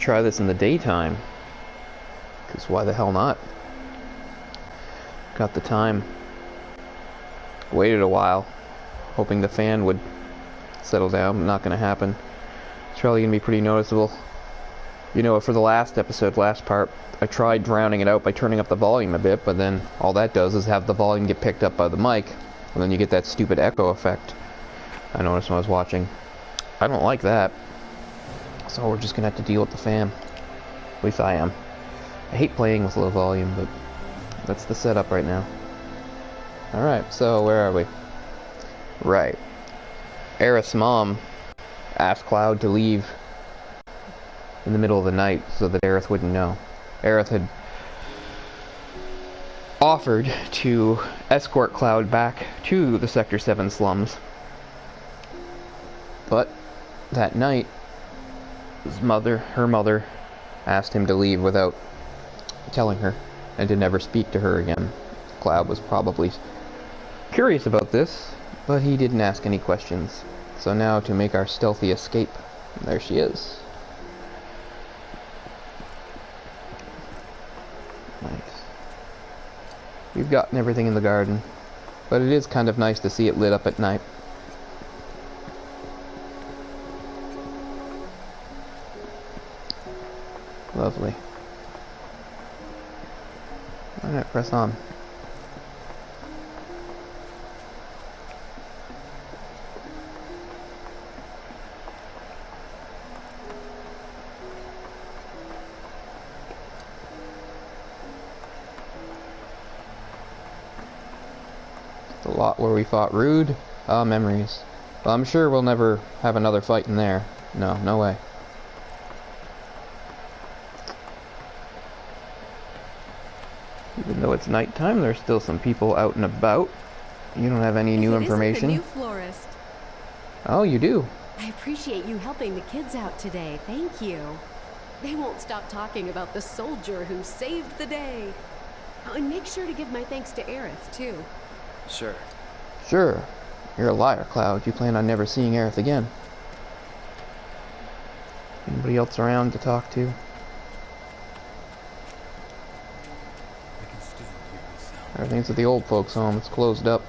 try this in the daytime. Because why the hell not? Got the time. Waited a while, hoping the fan would settle down, but not going to happen. It's probably going to be pretty noticeable. You know, for the last episode, last part, I tried drowning it out by turning up the volume a bit, but then all that does is have the volume get picked up by the mic, and then you get that stupid echo effect I noticed when I was watching. I don't like that. So we're just going to have to deal with the fan. At least I am. I hate playing with low volume, but that's the setup right now. Alright, so where are we? Right. Aerith's mom asked Cloud to leave in the middle of the night so that Aerith wouldn't know. Aerith had offered to escort Cloud back to the Sector 7 slums. But that night, her mother asked him to leave without telling her, and to never speak to her again. Cloud was probably curious about this, but he didn't ask any questions. So now to make our stealthy escape, there she is. Nice. We've gotten everything in the garden, but it is kind of nice to see it lit up at night. Lovely. Alright, press on. The lot where we fought Rude. Ah, memories. Well, I'm sure we'll never have another fight in there. No, no way. Even though it's nighttime, there's still some people out and about. You don't have any new information? The new florist. Oh, you do? I appreciate you helping the kids out today. Thank you. They won't stop talking about the soldier who saved the day. Oh, and make sure to give my thanks to Aerith, too. Sure. Sure. You're a liar, Cloud. You plan on never seeing Aerith again. Anybody else around to talk to? Everything's at the old folks' home. It's closed up.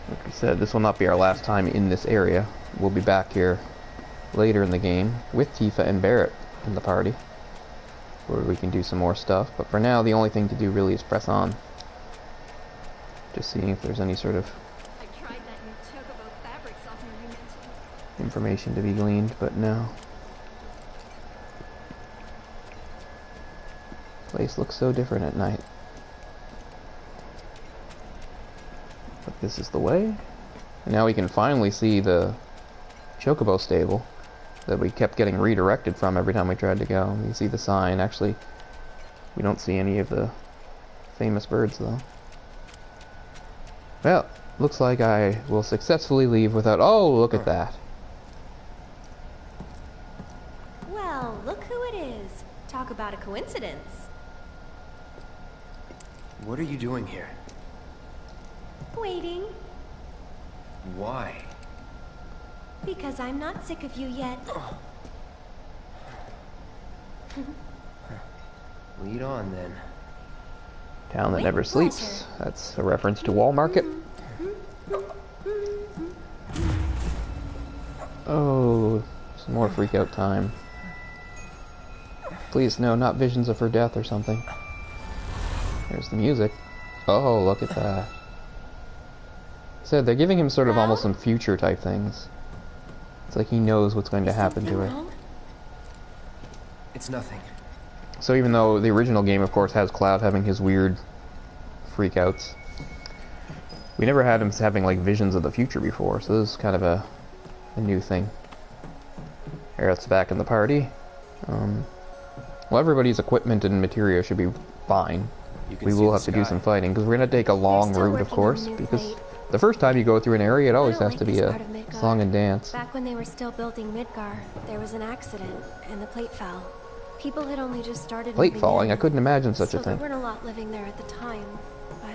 Like I said, this will not be our last time in this area. We'll be back here later in the game with Tifa and Barrett in the party, where we can do some more stuff. But for now, the only thing to do really is press on. Just seeing if there's any sort of information to be gleaned, but no. Place looks so different at night. But this is the way. And now we can finally see the chocobo stable that we kept getting redirected from every time we tried to go. You see the sign. Actually, we don't see any of the famous birds though. Well, looks like I will successfully leave without... Oh, look at that. Well, look who it is. Talk about a coincidence. What are you doing here? Waiting. Why? Because I'm not sick of you yet. Lead on, then. Town that never sleeps. That's a reference to Wall Market. Oh, some more freak out time. Please, no, not visions of her death or something. There's the music. Oh, look at that. So they're giving him sort of almost some future type things. It's like he knows what's going to happen to her. It's nothing. So even though the original game, of course, has Cloud having his weird freakouts, we never had him having like visions of the future before, so this is kind of a new thing. Aerith's back in the party. Well, everybody's equipment and materia should be fine. We will have to do some fighting, because we're going to take a long route, of course, because the first time you go through an area, it always has to be a song and dance. Back when they were still building Midgar, there was an accident, and the plate fell. People had only just started Plate falling? I couldn't imagine such a there thing. weren't a lot living there at the time, but...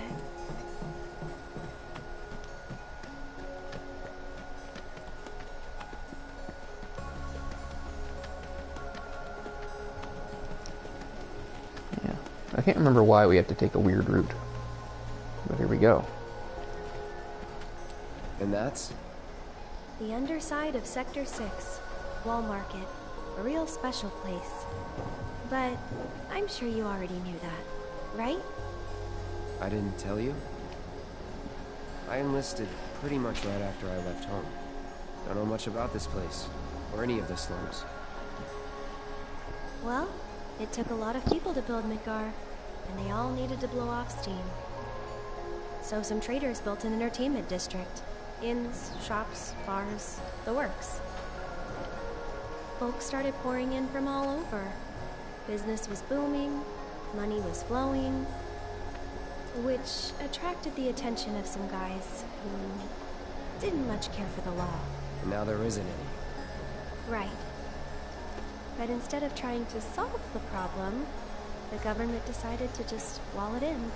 can't remember why we have to take a weird route. But here we go. And that's? The underside of Sector 6, Wall Market. A real special place. But I'm sure you already knew that, right? I didn't tell you? I enlisted pretty much right after I left home. Don't know much about this place, or any of the slums. Well, it took a lot of people to build Midgar, and they all needed to blow off steam. So some traders built an entertainment district. Inns, shops, bars, the works. Folks started pouring in from all over. Business was booming, money was flowing, which attracted the attention of some guys who didn't much care for the law. And now there isn't any. Right. But instead of trying to solve the problem, the government decided to just wall it in.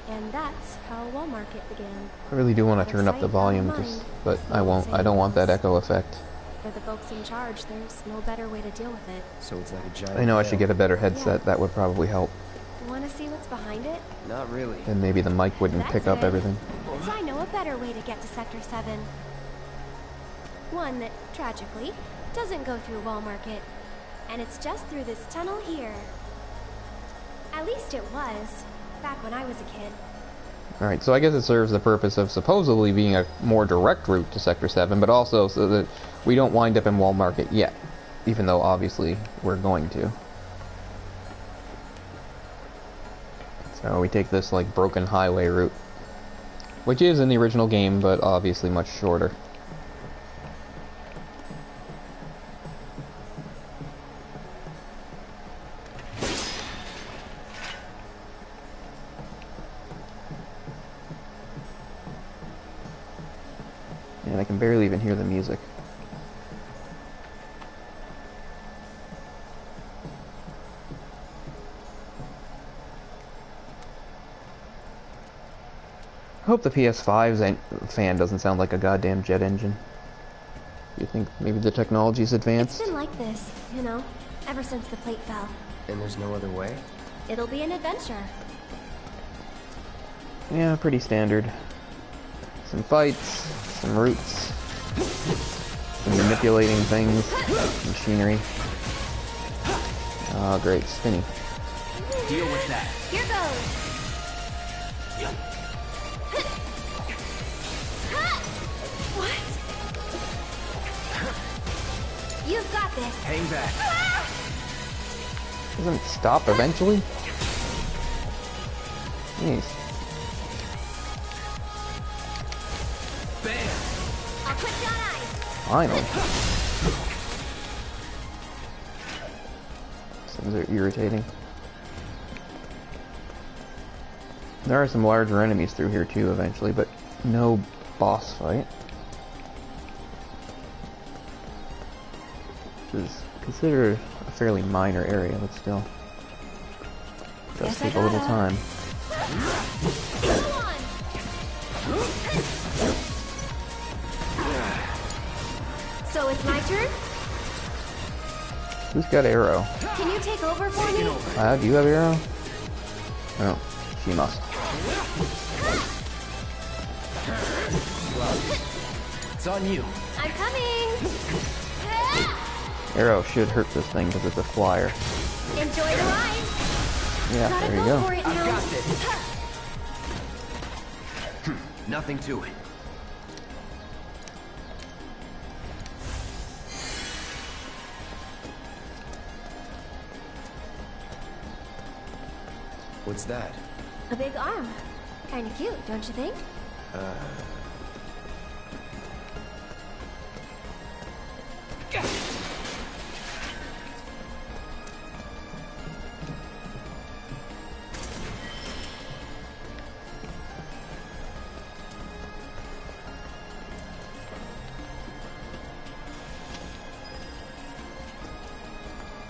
And that's how Wall Market began. I really do want to turn up the volume, but I won't. I don't want that echo effect. For the folks in charge, there's no better way to deal with it. So it's like a giant I know I veil. should get a better headset. That would probably help. Want to see what's behind it? Not really. And maybe the mic wouldn't That's pick up it. everything. I know a better way to get to Sector 7. One that, tragically, doesn't go through Wall Market. And it's just through this tunnel here. At least it was, back when I was a kid. Alright, so I guess it serves the purpose of supposedly being a more direct route to Sector 7, but also so that we don't wind up in Wall Market yet. Even though, obviously, we're going to. So we take this, like, broken highway route. Which is in the original game, but obviously much shorter. And I can barely even hear the music. I hope the PS5's fan doesn't sound like a goddamn jet engine. You think maybe the technology's advanced? It's been like this, you know, ever since the plate fell. And there's no other way? It'll be an adventure. Yeah, pretty standard. Some fights, some routes, some manipulating things, machinery. Oh, great, spinny. Deal with that. Here goes! What? You've got this. Hang back. Doesn't it stop eventually? Jeez. Bam! I'll put you on ice. Finally. Things are irritating. There are some larger enemies through here too eventually, but no boss fight. Which is considered a fairly minor area, but still. It does Guess take I a little gotta. time. Come on. So it's my turn? Who's got arrow? Can you take over for me? Do you have arrow? Oh, she must. It's on you. I'm coming. Arrow should hurt this thing because it's a flyer. Enjoy the ride. Yeah, Gotta there you go go. for it I've now. got this. Nothing to it. What's that? A big arm. Kinda cute, don't you think?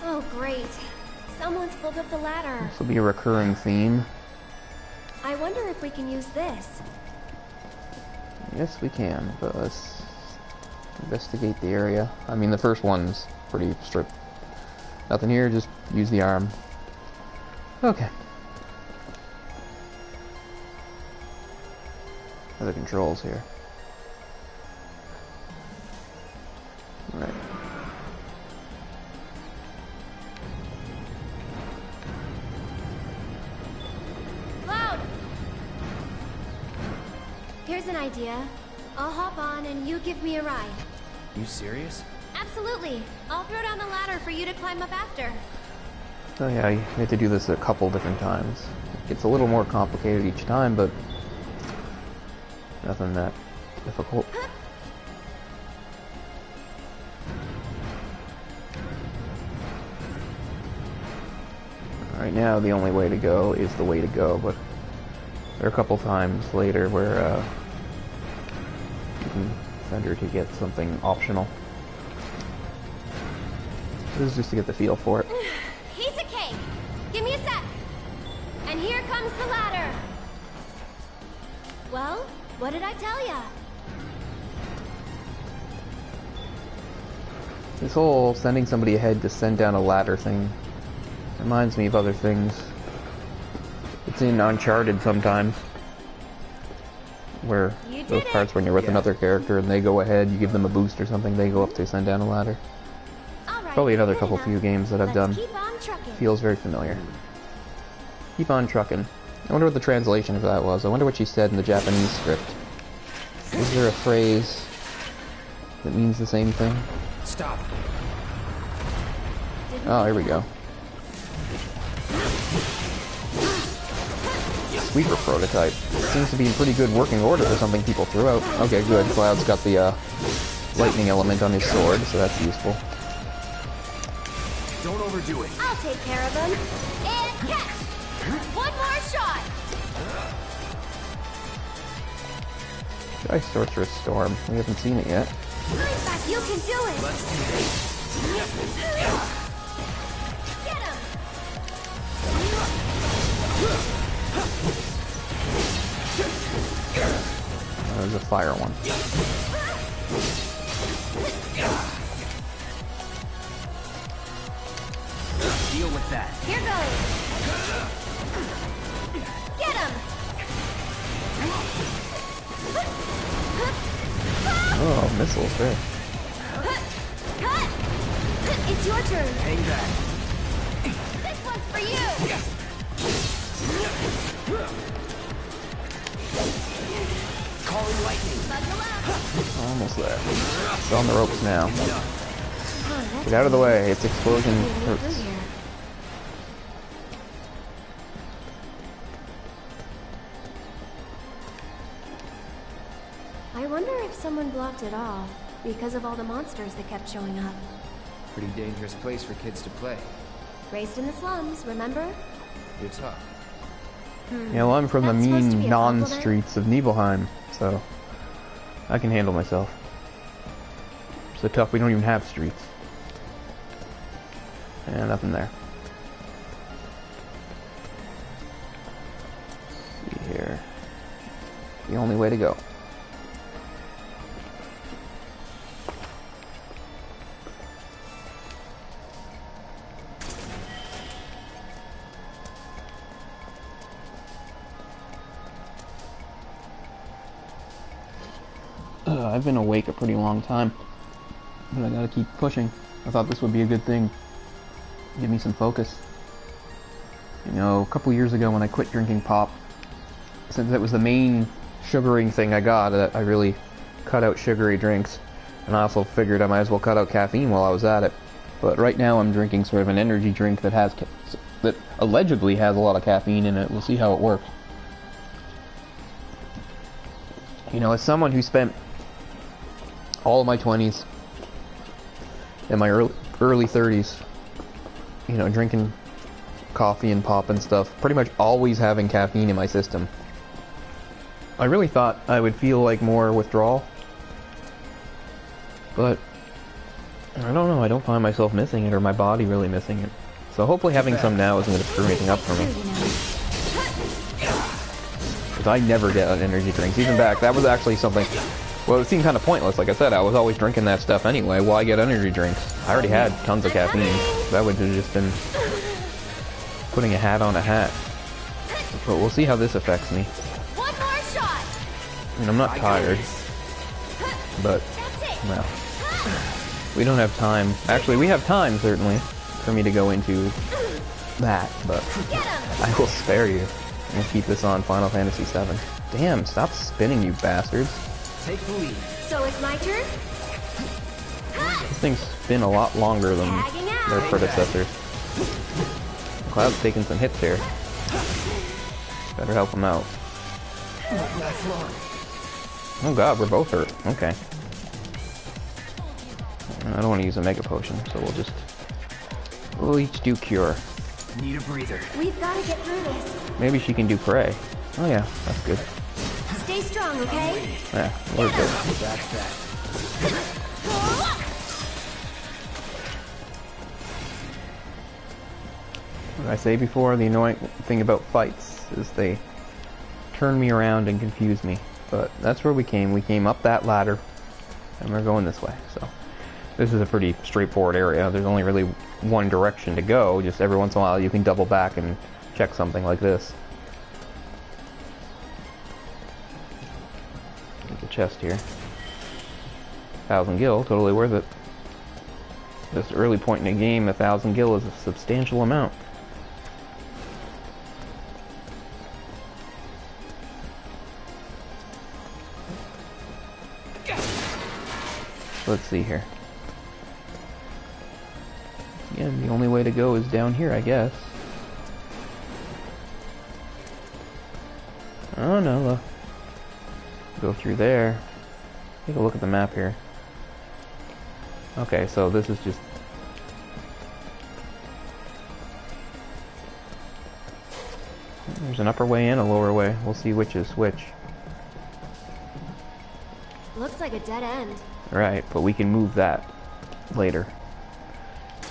Oh, great. Someone's pulled up the ladder. This will be a recurring theme. I wonder if we can use this. Yes, we can, but let's investigate the area. I mean, the first one's pretty strict. Nothing here, just use the arm. Okay. the controls here. Alright. Cloud! Here's an idea. I'll hop on and you give me a ride. You serious? Absolutely. I'll throw down the ladder for you to climb up after. Oh yeah, you have to do this a couple different times. It's a little more complicated each time, but nothing that difficult. Right now, the only way to go is the way to go, but there are a couple times later where you can send her to get something optional. This is just to get the feel for it. Piece of cake! Give me a sec! And here comes the ladder! Well, what did I tell ya? This whole sending somebody ahead to send down a ladder thing reminds me of other things. It's in Uncharted sometimes, where those parts when you're with another character and they go ahead, you give them a boost or something, they go up to send down a ladder. Probably another couple few games that I've done. Feels very familiar. Keep on trucking. I wonder what the translation of that was. I wonder what she said in the Japanese script. Is there a phrase that means the same thing? Stop. Oh, here we go. Sweeper prototype. Seems to be in pretty good working order for something people threw out. Okay, good. Cloud's got the lightning element on his sword, so that's useful. Don't overdo it. I'll take care of them. And catch! One more shot! Try Sorceress Storm. We haven't seen it yet. You can do it! Let's do this. Get him! There's a fire one. Deal with that. Here goes! Get him! Oh, missiles there. It's your turn. Hang back. This one's for you. Calling lightning. Buckle up. Almost there. It's on the ropes now. Oh, Get out of the way. It's explosion through Turks. here. I wonder if someone blocked it off because of all the monsters that kept showing up. Pretty dangerous place for kids to play. Raised in the slums, remember? You're tough. Yeah, well, I'm from the That's supposed to be mean a compliment. non-streets of Nibelheim, so I can handle myself. So tough we don't even have streets. And nothing there. Let's see here. The only way to go. I've been awake a pretty long time, but I gotta keep pushing. I thought this would be a good thing. Give me some focus. You know, a couple years ago when I quit drinking pop, since that was the main sugaring thing I got, I really cut out sugary drinks. And I also figured I might as well cut out caffeine while I was at it. But right now I'm drinking sort of an energy drink that allegedly has a lot of caffeine in it. We'll see how it works. You know, as someone who spent all of my 20s and my early 30s, you know, drinking coffee and pop and stuff, pretty much always having caffeine in my system, I really thought I would feel like more withdrawal, but I don't know, I don't find myself missing it or my body really missing it. So hopefully having some now isn't going to screw anything up for me. Because I never get energy drinks. Even back, that was actually something, well, it seemed kind of pointless. Like I said, I was always drinking that stuff anyway. Why get energy drinks? I already had tons of caffeine. That would have just been putting a hat on a hat. But we'll see how this affects me. One more shot. I mean, I'm not tired, but, well, we don't have time. Actually, we have time, certainly, for me to go into that, but I will spare you. I'm gonna keep this on Final Fantasy VII. Damn, stop spinning, you bastards. Take the lead. So it's my turn? These things spin a lot longer than their predecessors. Cloud's taking some hits here. Better help him out. Oh god, we're both hurt. Okay. I don't want to use a Mega Potion, so we'll each do Cure. Need a breather. We've got to get through this. Maybe she can do Pray. Oh yeah, that's good. Stay strong, okay? Yeah, we're good. That's that. What did I say before? The annoying thing about fights is they turn me around and confuse me. But that's where we came. We came up that ladder, and we're going this way. So this is a pretty straightforward area. There's only really one direction to go. Just every once in a while you can double back and check something like this. There's a chest here. 1,000 gil, totally worth it. This early point in the game, 1,000 gil is a substantial amount. Let's see here. Again, the only way to go is down here, I guess. Oh no, go through there. Take a look at the map here. Okay, so this is just... There's an upper way and a lower way. We'll see which is which. Looks like a dead end. Right, but we can move that later.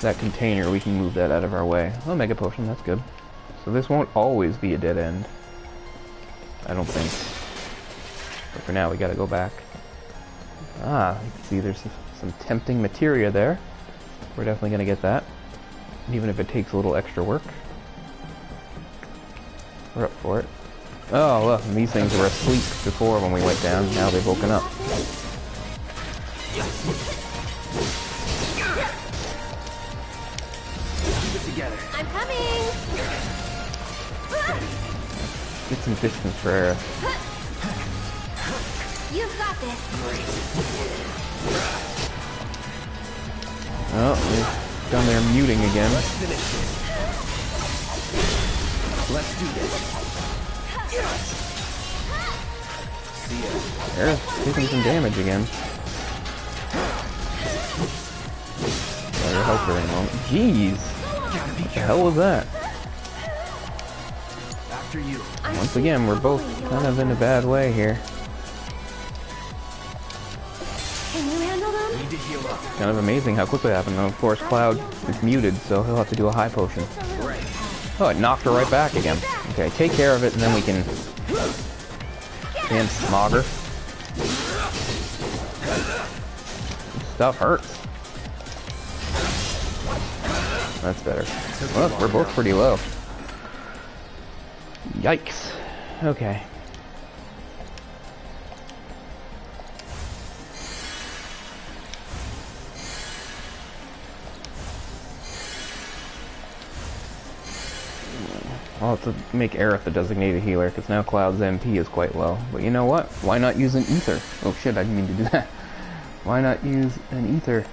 That container, we can move that out of our way. Oh, Mega Potion, that's good. So this won't always be a dead end. I don't think. But for now, we gotta go back. Ah, you can see there's some tempting materia there. We're definitely gonna get that. Even if it takes a little extra work. We're up for it. Oh, look, these things were asleep before when we went down. Now they've woken up. I'm coming! Get some distance for Aerith. You've got this. Oh, he's down there muting again. Let's do this. See ya. Aerith taking some damage again. Better help her in a moment. Jeez! What the hell was that? After you. Once again, we're both kind of in a bad way here. Can you handle them? Need to heal up. Kind of amazing how quickly it happened. Of course, Cloud is muted, so he'll have to do a high potion. Right. Oh, it knocked her right back again. Okay, take care of it, and then we can... Damn smogger. This stuff hurts. That's better. Well, we're both pretty low. Yikes. Okay. I'll have to make Aerith the designated healer, because now Cloud's MP is quite low. But you know what? Why not use an ether? Oh shit, I didn't mean to do that. Why not use an ether?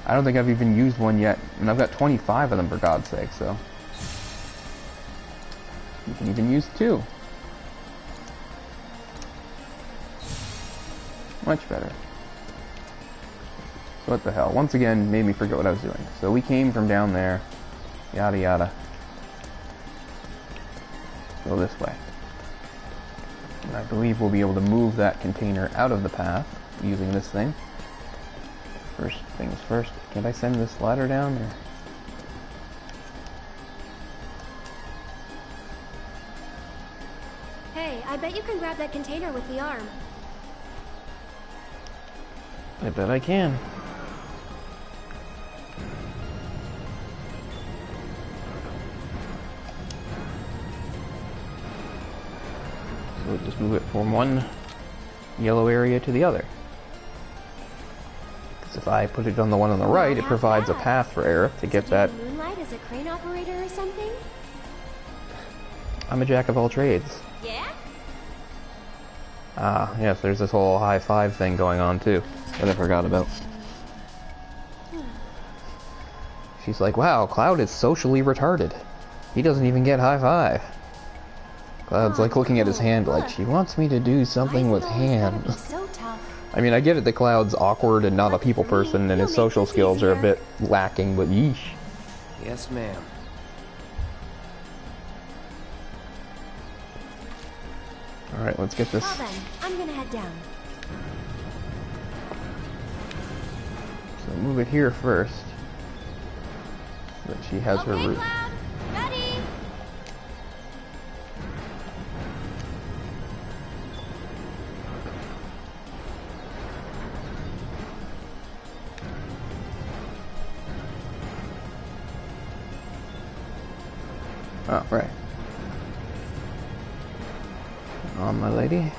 I don't think I've even used one yet, and I've got 25 of them for God's sake, so... You can even use 2. Much better. What the hell? Once again, made me forget what I was doing. So we came from down there. Yada yada. Go this way. And I believe we'll be able to move that container out of the path using this thing. First things first. Can I send this ladder down? Or? Hey, I bet you can grab that container with the arm. I bet I can. So just move it from one yellow area to the other. Because if I put it on the one on the right, it provides a path for Aerith to get that. Moonlight as a crane operator or something? I'm a jack of all trades. Yeah? Ah, yes, there's this whole high five thing going on too that I forgot about. She's like, wow, Cloud is socially retarded. He doesn't even get high five. Cloud's like looking at his hand like, she wants me to do something with hands. So tough. I mean, I get it that Cloud's awkward and not a people person and his social skills are a bit lacking, but yeesh. Yes, ma'am. Alright, let's get this. Well then, I'm gonna head down. So move it here first. So that she has her route. Cloud, ready? Oh, right. On, my lady.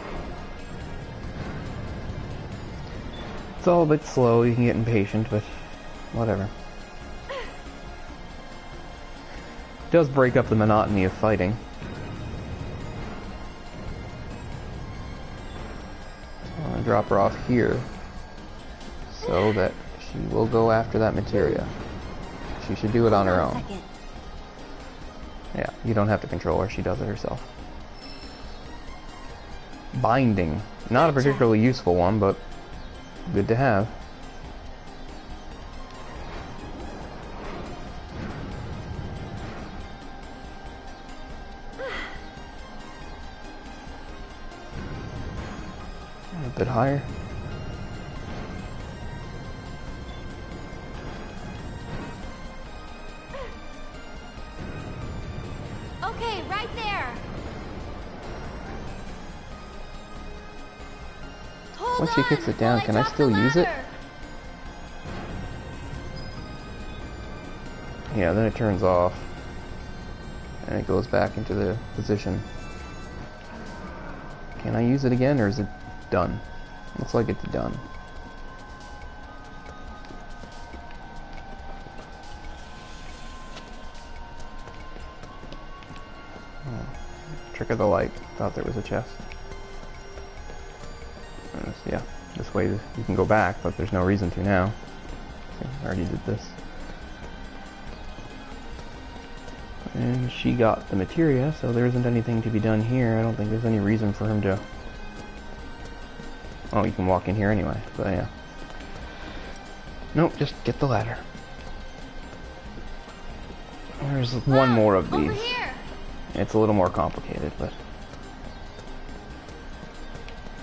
It's all a bit slow, you can get impatient, but whatever. It does break up the monotony of fighting. I'm gonna drop her off here so that she will go after that materia. She should do it on her own. Yeah, you don't have to control her, she does it herself. Binding. Not a particularly useful one, but good to have. A bit higher. Okay, right there. Once she kicks it down, can I still use it? Yeah, then it turns off. And it goes back into the position. Can I use it again, or is it done? Looks like it's done. Oh, trick of the light. Thought there was a chest. Yeah, this way you can go back, but there's no reason to now. See, I already did this. And she got the materia, so there isn't anything to be done here. I don't think there's any reason for him to... Oh, you can walk in here anyway, but yeah. Nope, just get the ladder. There's one more of these. It's a little more complicated, but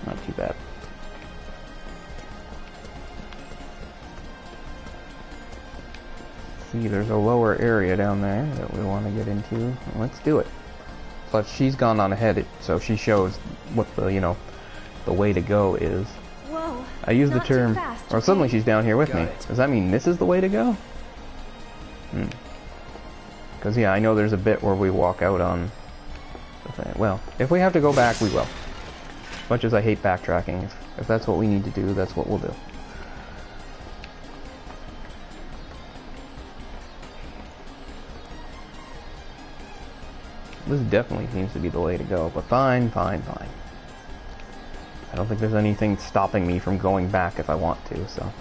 not too bad. See, there's a lower area down there that we want to get into. Let's do it. But she's gone on ahead, so she shows what the, you know, the way to go is. Whoa. I use the Not too term, fast, or suddenly okay? she's down here with Got me. it. Does that mean this is the way to go? Because yeah, I know there's a bit where we walk out on the thing. Well, if we have to go back, we will. As much as I hate backtracking, if that's what we need to do, that's what we'll do. This definitely seems to be the way to go, but fine, fine, fine. I don't think there's anything stopping me from going back if I want to, so.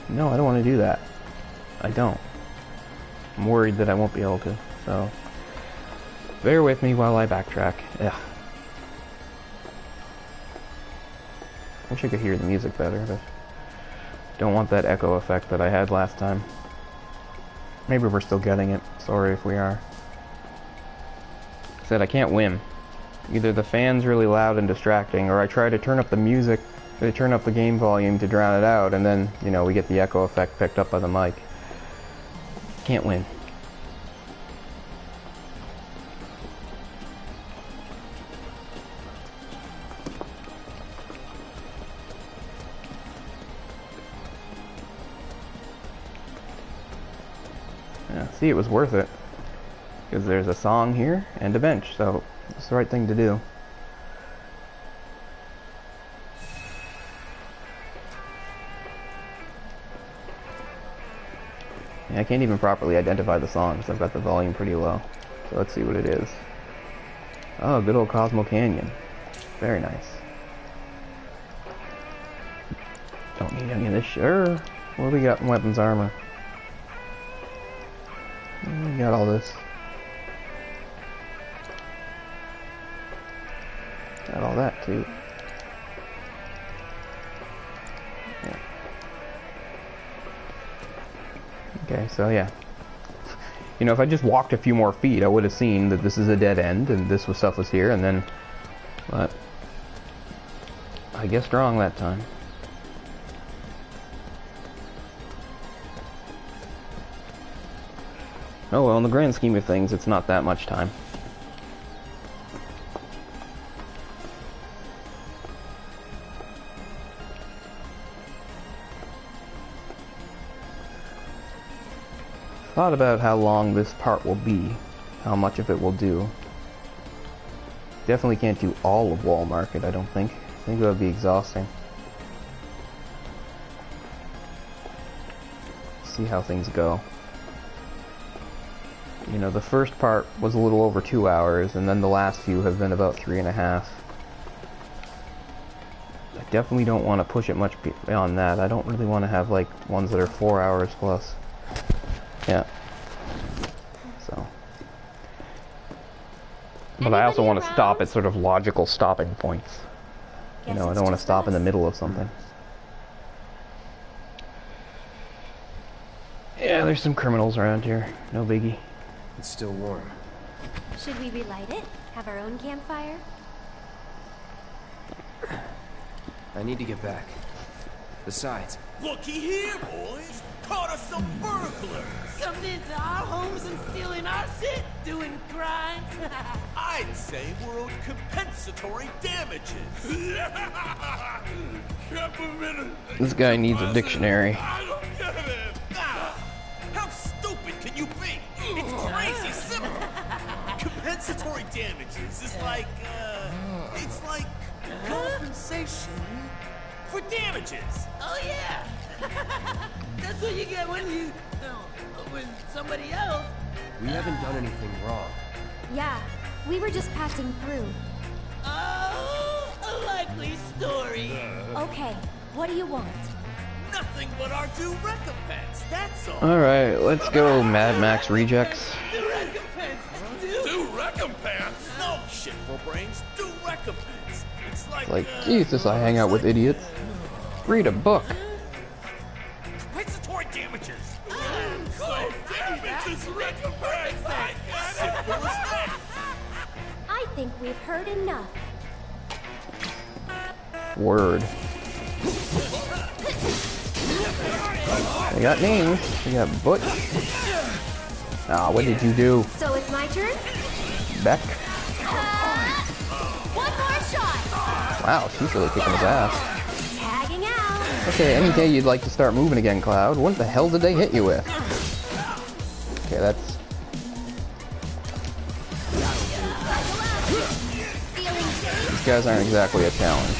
No, I don't want to do that. I don't. I'm worried that I won't be able to, so bear with me while I backtrack. Ugh. Wish I could hear the music better, but don't want that echo effect that I had last time. Maybe we're still getting it. Sorry if we are. Said I can't win. Either the fan's really loud and distracting, or I try to turn up the music, to turn up the game volume to drown it out, and then, you know, we get the echo effect picked up by the mic. Can't win. see, it was worth it. Because there's a song here and a bench, so it's the right thing to do. Yeah, I can't even properly identify the song because I've got the volume pretty low. So let's see what it is. Oh, good old Cosmo Canyon. Very nice. Don't need any of this. Sure. What do we got in weapons armor? We got all this. Got all that too. Yeah. Okay, so yeah. You know, if I just walked a few more feet, I would have seen that this is a dead end and this stuff was here, and then, but I guessed wrong that time. Oh well, in the grand scheme of things, it's not that much time. Thought about how long this part will be, how much of it will do. Definitely can't do all of Wall Market, I don't think. I think that would be exhausting. See how things go. You know, the first part was a little over 2 hours, and then the last few have been about 3.5. I definitely don't want to push it much beyond that. I don't really want to have, like, ones that are 4 hours plus. Yeah. So. But I also want to stop at sort of logical stopping points. You know, I don't want to stop in the middle of something. Yeah, there's some criminals around here. No biggie. It's still warm. Should we relight it? Have our own campfire? I need to get back. Besides... Looky here, boys! Caught us some burglars! Coming into our homes and stealing our shit? Doing crimes? I'd say we're owed compensatory damages! This guy needs a dictionary. I don't get it! How stupid can you be? It's crazy simple! Compensatory damages is like, it's like compensation for damages! Oh yeah! That's what you get when you... when somebody else... We haven't done anything wrong. Yeah, we were just passing through. Oh, a likely story. Okay, what do you want? Nothing but our due recompense, that's all! Alright, let's go, Mad Max Rejects. Due recompense. Due recompense? No shit for brains, due recompense. It's like, Jesus, I hang out with idiots. Read a book. compensatory damages! Damages recompense! Simple as that! I think we've heard enough. Word. They got names. They got Butch. Ah, what did you do? So it's my turn? Beck? One more shot! Wow, she's really kicking his ass. Tagging out! Okay, any day you'd like to start moving again, Cloud. What the hell did they hit you with? Okay, that's... These guys aren't exactly a challenge.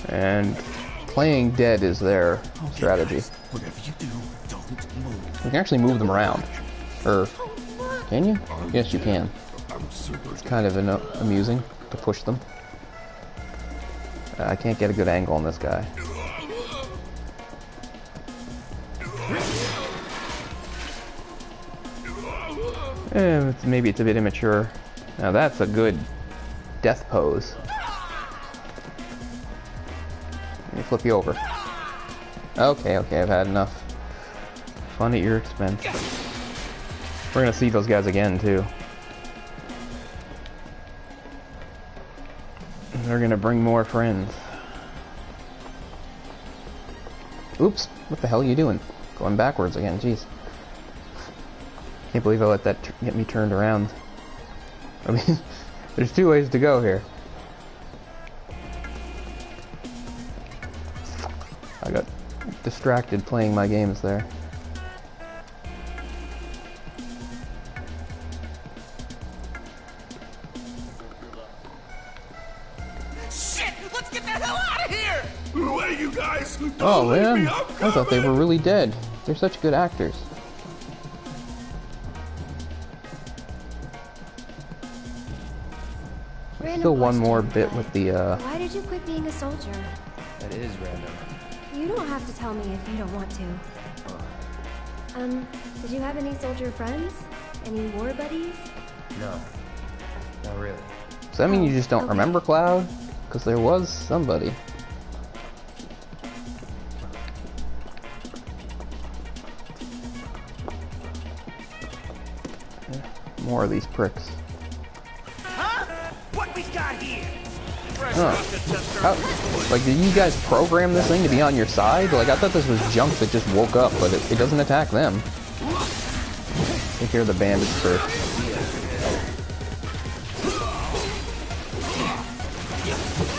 And playing dead is their strategy. Whatever you do, don't move. You can actually move them around. Or, can you? Yes, you can. It's kind of amusing to push them. I can't get a good angle on this guy. Maybe it's a bit immature. Now that's a good death pose. Let me flip you over. Okay, I've had enough. Fun at your expense. We're gonna see those guys again, too. They're gonna bring more friends. Oops, what the hell are you doing? Going backwards again, jeez. Can't believe I let that get me turned around. I mean, there's two ways to go here. I got distracted playing my games there. get the hell out of here! Wait, you guys! Don't Oh leave man, me, I'm I thought they coming. were really dead. They're such good actors. Random Still one question, more bit but with the why did you quit being a soldier? That is random. You don't have to tell me if you don't want to. Did you have any soldier friends? Any war buddies? No. Not really. Does that mean you just don't Okay. remember Cloud? Because there was somebody. More of these pricks. Huh? What we got here? Fresh Huh. off the test How, like, did you guys program this thing to be on your side? Like, I thought this was junk that just woke up, but it doesn't attack them. Take care of the bandits first.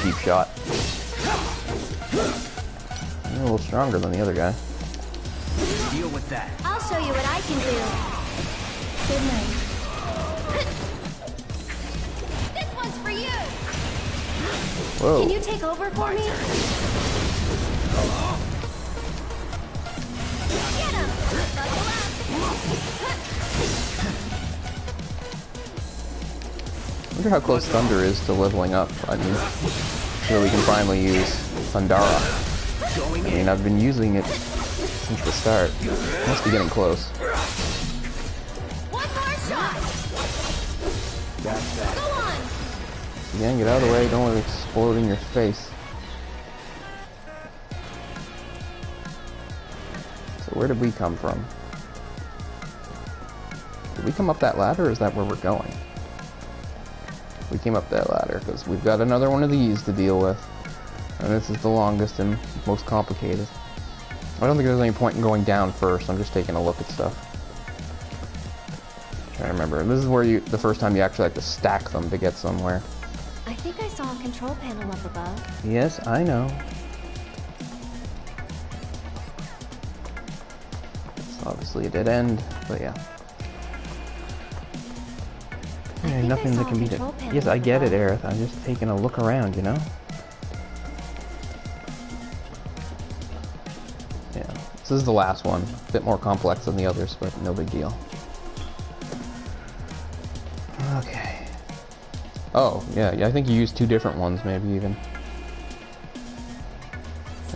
Cheap shot. You're a little stronger than the other guy. Deal with that. I'll show you what I can do. Good night. This one's for you. Whoa. Can you take over for me? Get him! Buckle up. I wonder how close Thunder is to leveling up. I mean, so we can finally use Thundara. I mean, I've been using it since the start. Must be getting close. One more shot. Go on. Again, get out of the way. Don't let it explode in your face. So where did we come from? Did we come up that ladder, or is that where we're going? We came up that ladder because we've got another one of these to deal with. And this is the longest and most complicated. I don't think there's any point in going down first. I'm just taking a look at stuff. Trying to remember. This is where the first time you actually have to stack them to get somewhere. I think I saw a control panel up above. Yes, I know. It's obviously a dead end, but yeah. think I Nothing that saw can a beat it. control panel Yes, I up get it, above. Aerith. I'm just taking a look around, you know? Yeah, this is the last one. A bit more complex than the others, but no big deal. Okay. Oh, yeah, I think you used two different ones, maybe even.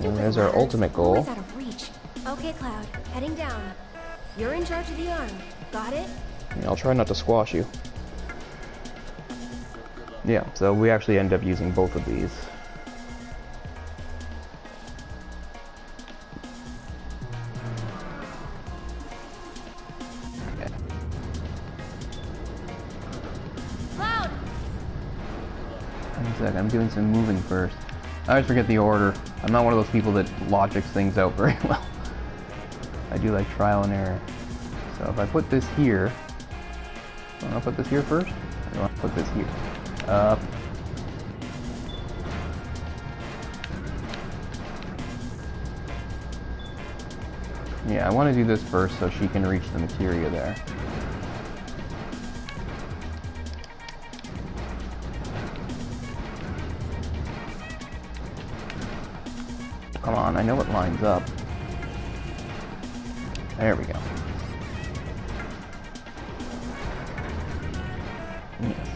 And there's our ladders, ultimate goal. always out of reach. Okay, Cloud, heading down. You're in charge of the arm. Got it? Yeah, I'll try not to squash you. Yeah, so we actually end up using both of these. Okay. Cloud! One second, I'm doing some moving first. I always forget the order. I'm not one of those people that logics things out very well. I do like trial and error. So if I put this here, I want to put this here first? Or do I want to put this here? Up. Yeah, I want to do this first so she can reach the materia there. Come on, I know it lines up. There we go. Yes.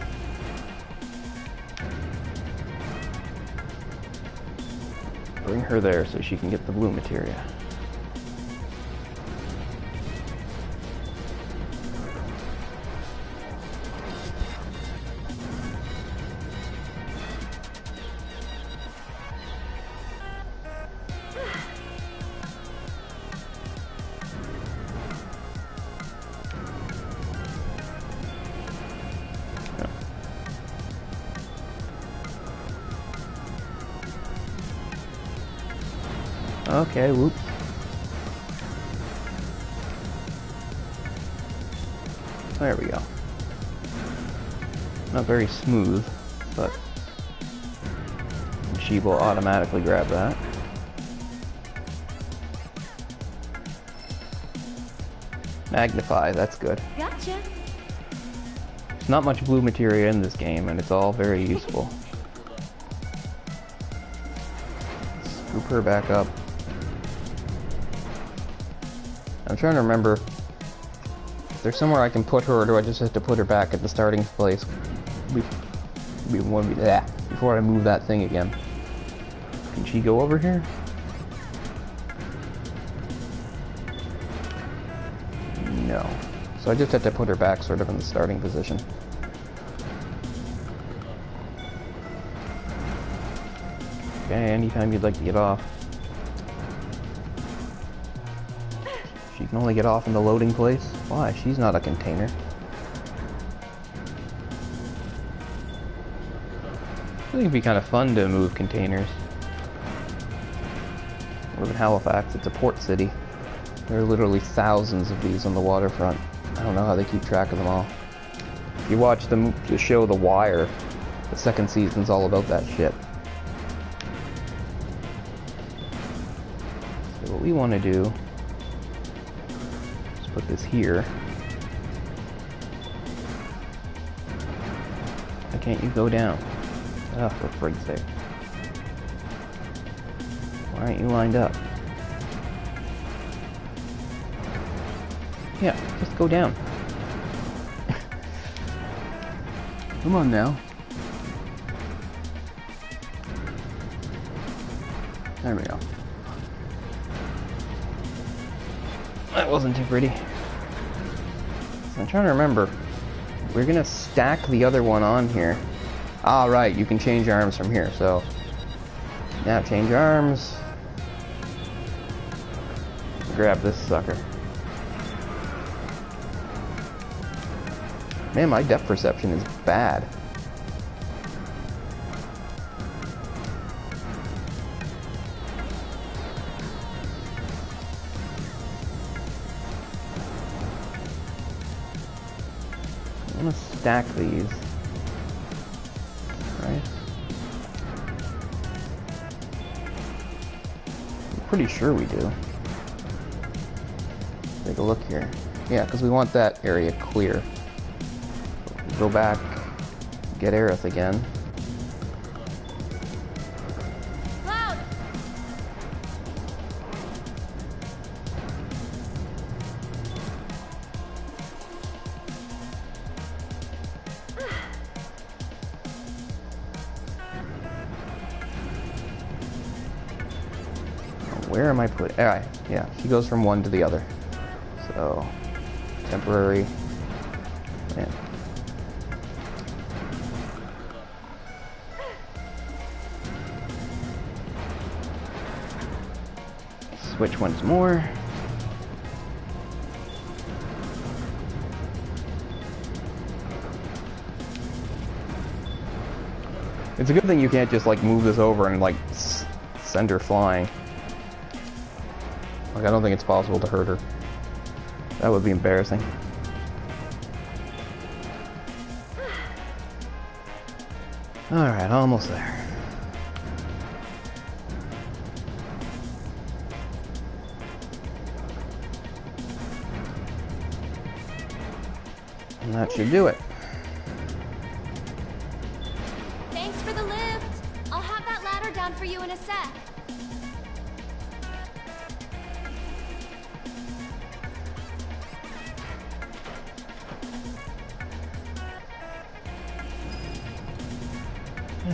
Bring her there so she can get the blue materia. Okay, whoops. There we go. Not very smooth, but she will automatically grab that. Magnify, that's good. Gotcha. There's not much blue materia in this game, and it's all very useful. Scoop her back up. I'm trying to remember. Is there somewhere I can put her, or do I just have to put her back at the starting place? Before I move that thing again. Can she go over here? No. So I just have to put her back sort of in the starting position. Okay, anytime you'd like to get off. She can only get off in the loading place? Why? She's not a container. I think it'd be kind of fun to move containers. I live in Halifax, it's a port city. There are literally thousands of these on the waterfront. I don't know how they keep track of them all. If you watch the show The Wire, the second season's all about that shit. So what we want to do is put this here. Why can't you go down? Oh, for frig's sake. Why aren't you lined up? Yeah, just go down. Come on now. There we go. That wasn't too pretty. I'm trying to remember. We're gonna stack the other one on here. Ah, right, you can change arms from here, so... Now change arms. Grab this sucker. Man, my depth perception is bad. I'm gonna stack these. Right? I'm pretty sure we do. Take a look here. Yeah, because we want that area clear. Go back, get Aerith again. Cloud! Where am I putting? Alright, yeah, she goes from one to the other. So, temporary. Yeah. Switch once more. It's a good thing you can't just like move this over and like send her flying. Like I don't think it's possible to hurt her. That would be embarrassing. Alright, almost there. And that should do it. Thanks for the lift. I'll have that ladder down for you in a sec.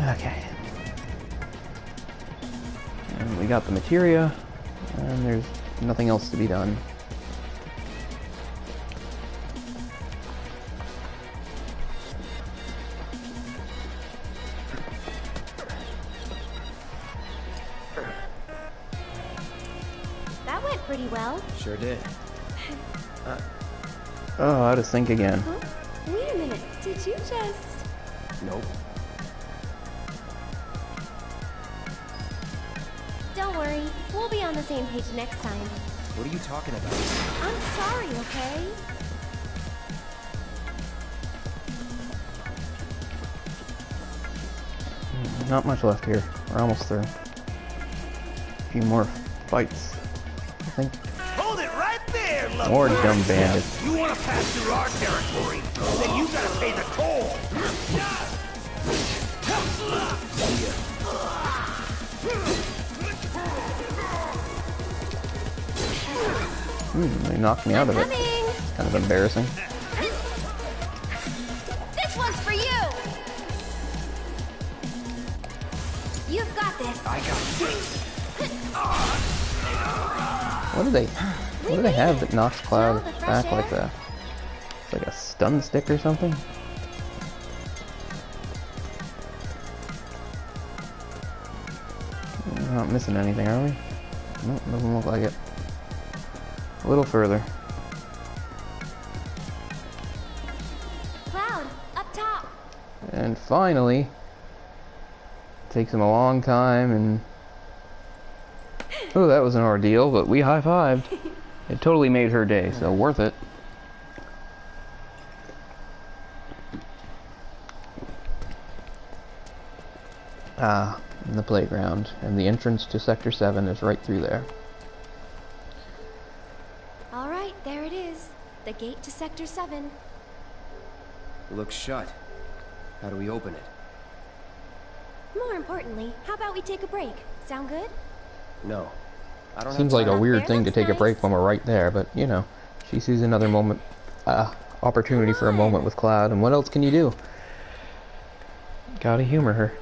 Okay. And we got the materia, and there's nothing else to be done. That went pretty well. Sure did. Oh, out of sync again. Huh? Wait a minute. Did you just... Nope. Don't worry. We'll be on the same page next time. What are you talking about? I'm sorry, okay? Not much left here. We're almost through. A few more fights, I think. Hold it right there, love. More dumb bandits. You want to pass through our territory, then you gotta pay the toll. They knocked me out of it. Coming! Kind of embarrassing. This one's for you! You've got this. I got What do they have that knocks Cloud back like that? It's like a stun stick or something? We're not missing anything, are we? Nope, doesn't look like it. A little further. Cloud, up top. And finally, takes him a long time, and oh, that was an ordeal, but we high-fived. It totally made her day, so worth it. Ah, in the playground, and the entrance to Sector 7 is right through there. All right, there it is. The gate to Sector 7. it. Looks shut. How do we open it? More importantly, how about we take a break? Sound good? No. I don't Seems have like a time. weird There thing to looks take a nice. break when we're right there, but you know, she sees another moment, opportunity for a moment with Cloud, and what else can you do? Gotta humor her.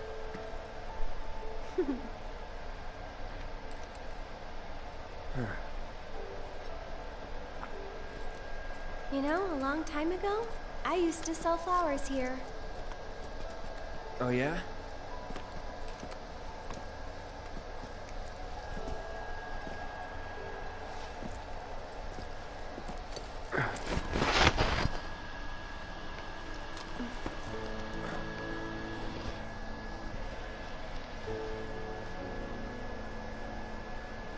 You know, a long time ago, I used to sell flowers here. Oh yeah?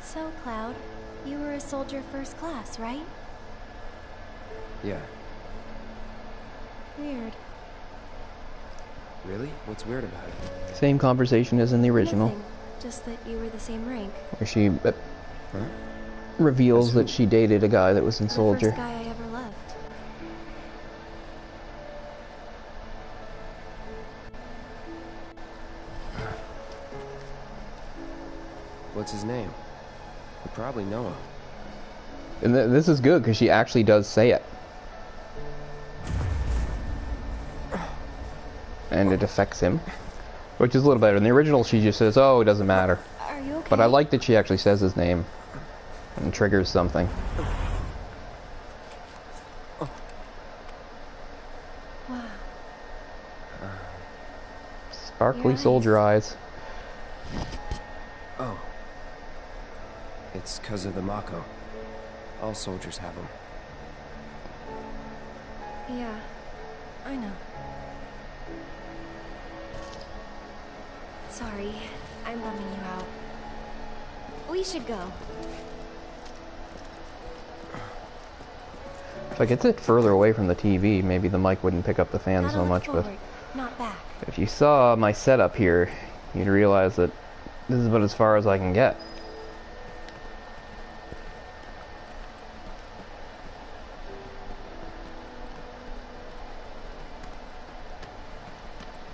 So, Cloud, you were a soldier first class, right? Yeah. Weird. Really? What's weird about it? Same conversation as in the original, Nothing. Just that you were the same rank. where she Huh? reveals That's that she dated a guy that was in The Soldier. first guy I ever loved. What's his name? You probably know him. And this is good, because she actually does say it. And it affects him. Which is a little better. In the original, she just says, oh, it doesn't matter. Are you okay? But I like that she actually says his name. And triggers something. Wow. Sparkly Your eyes. soldier eyes. Oh. It's 'cause of the Mako. All soldiers have them. Yeah, I know. Sorry, I'm bumming you out. We should go. If I get it further away from the TV, maybe the mic wouldn't pick up the fan Gotta so look much, but forward, not back. if you saw my setup here, you'd realize that this is about as far as I can get.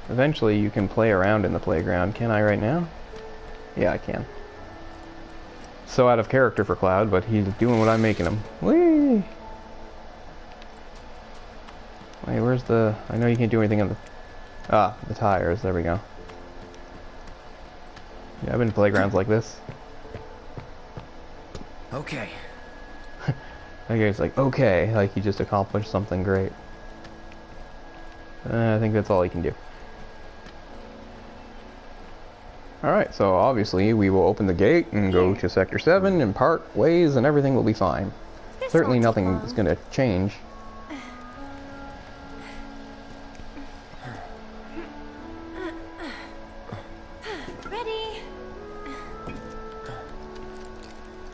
Eventually you can play around in the playground. Can I right now? Yeah, I can. So out of character for Cloud, but he's doing what I'm making him. Whee! Wait, where's the... I know you can't do anything on the... Ah, the tires. There we go. Yeah, I've been to playgrounds like this. Okay. That guy's like, okay, like he just accomplished something great. I think that's all he can do. Alright, so obviously we will open the gate and go to Sector 7 and part ways and everything will be fine. This Certainly won't take nothing long. is going to change. Ready?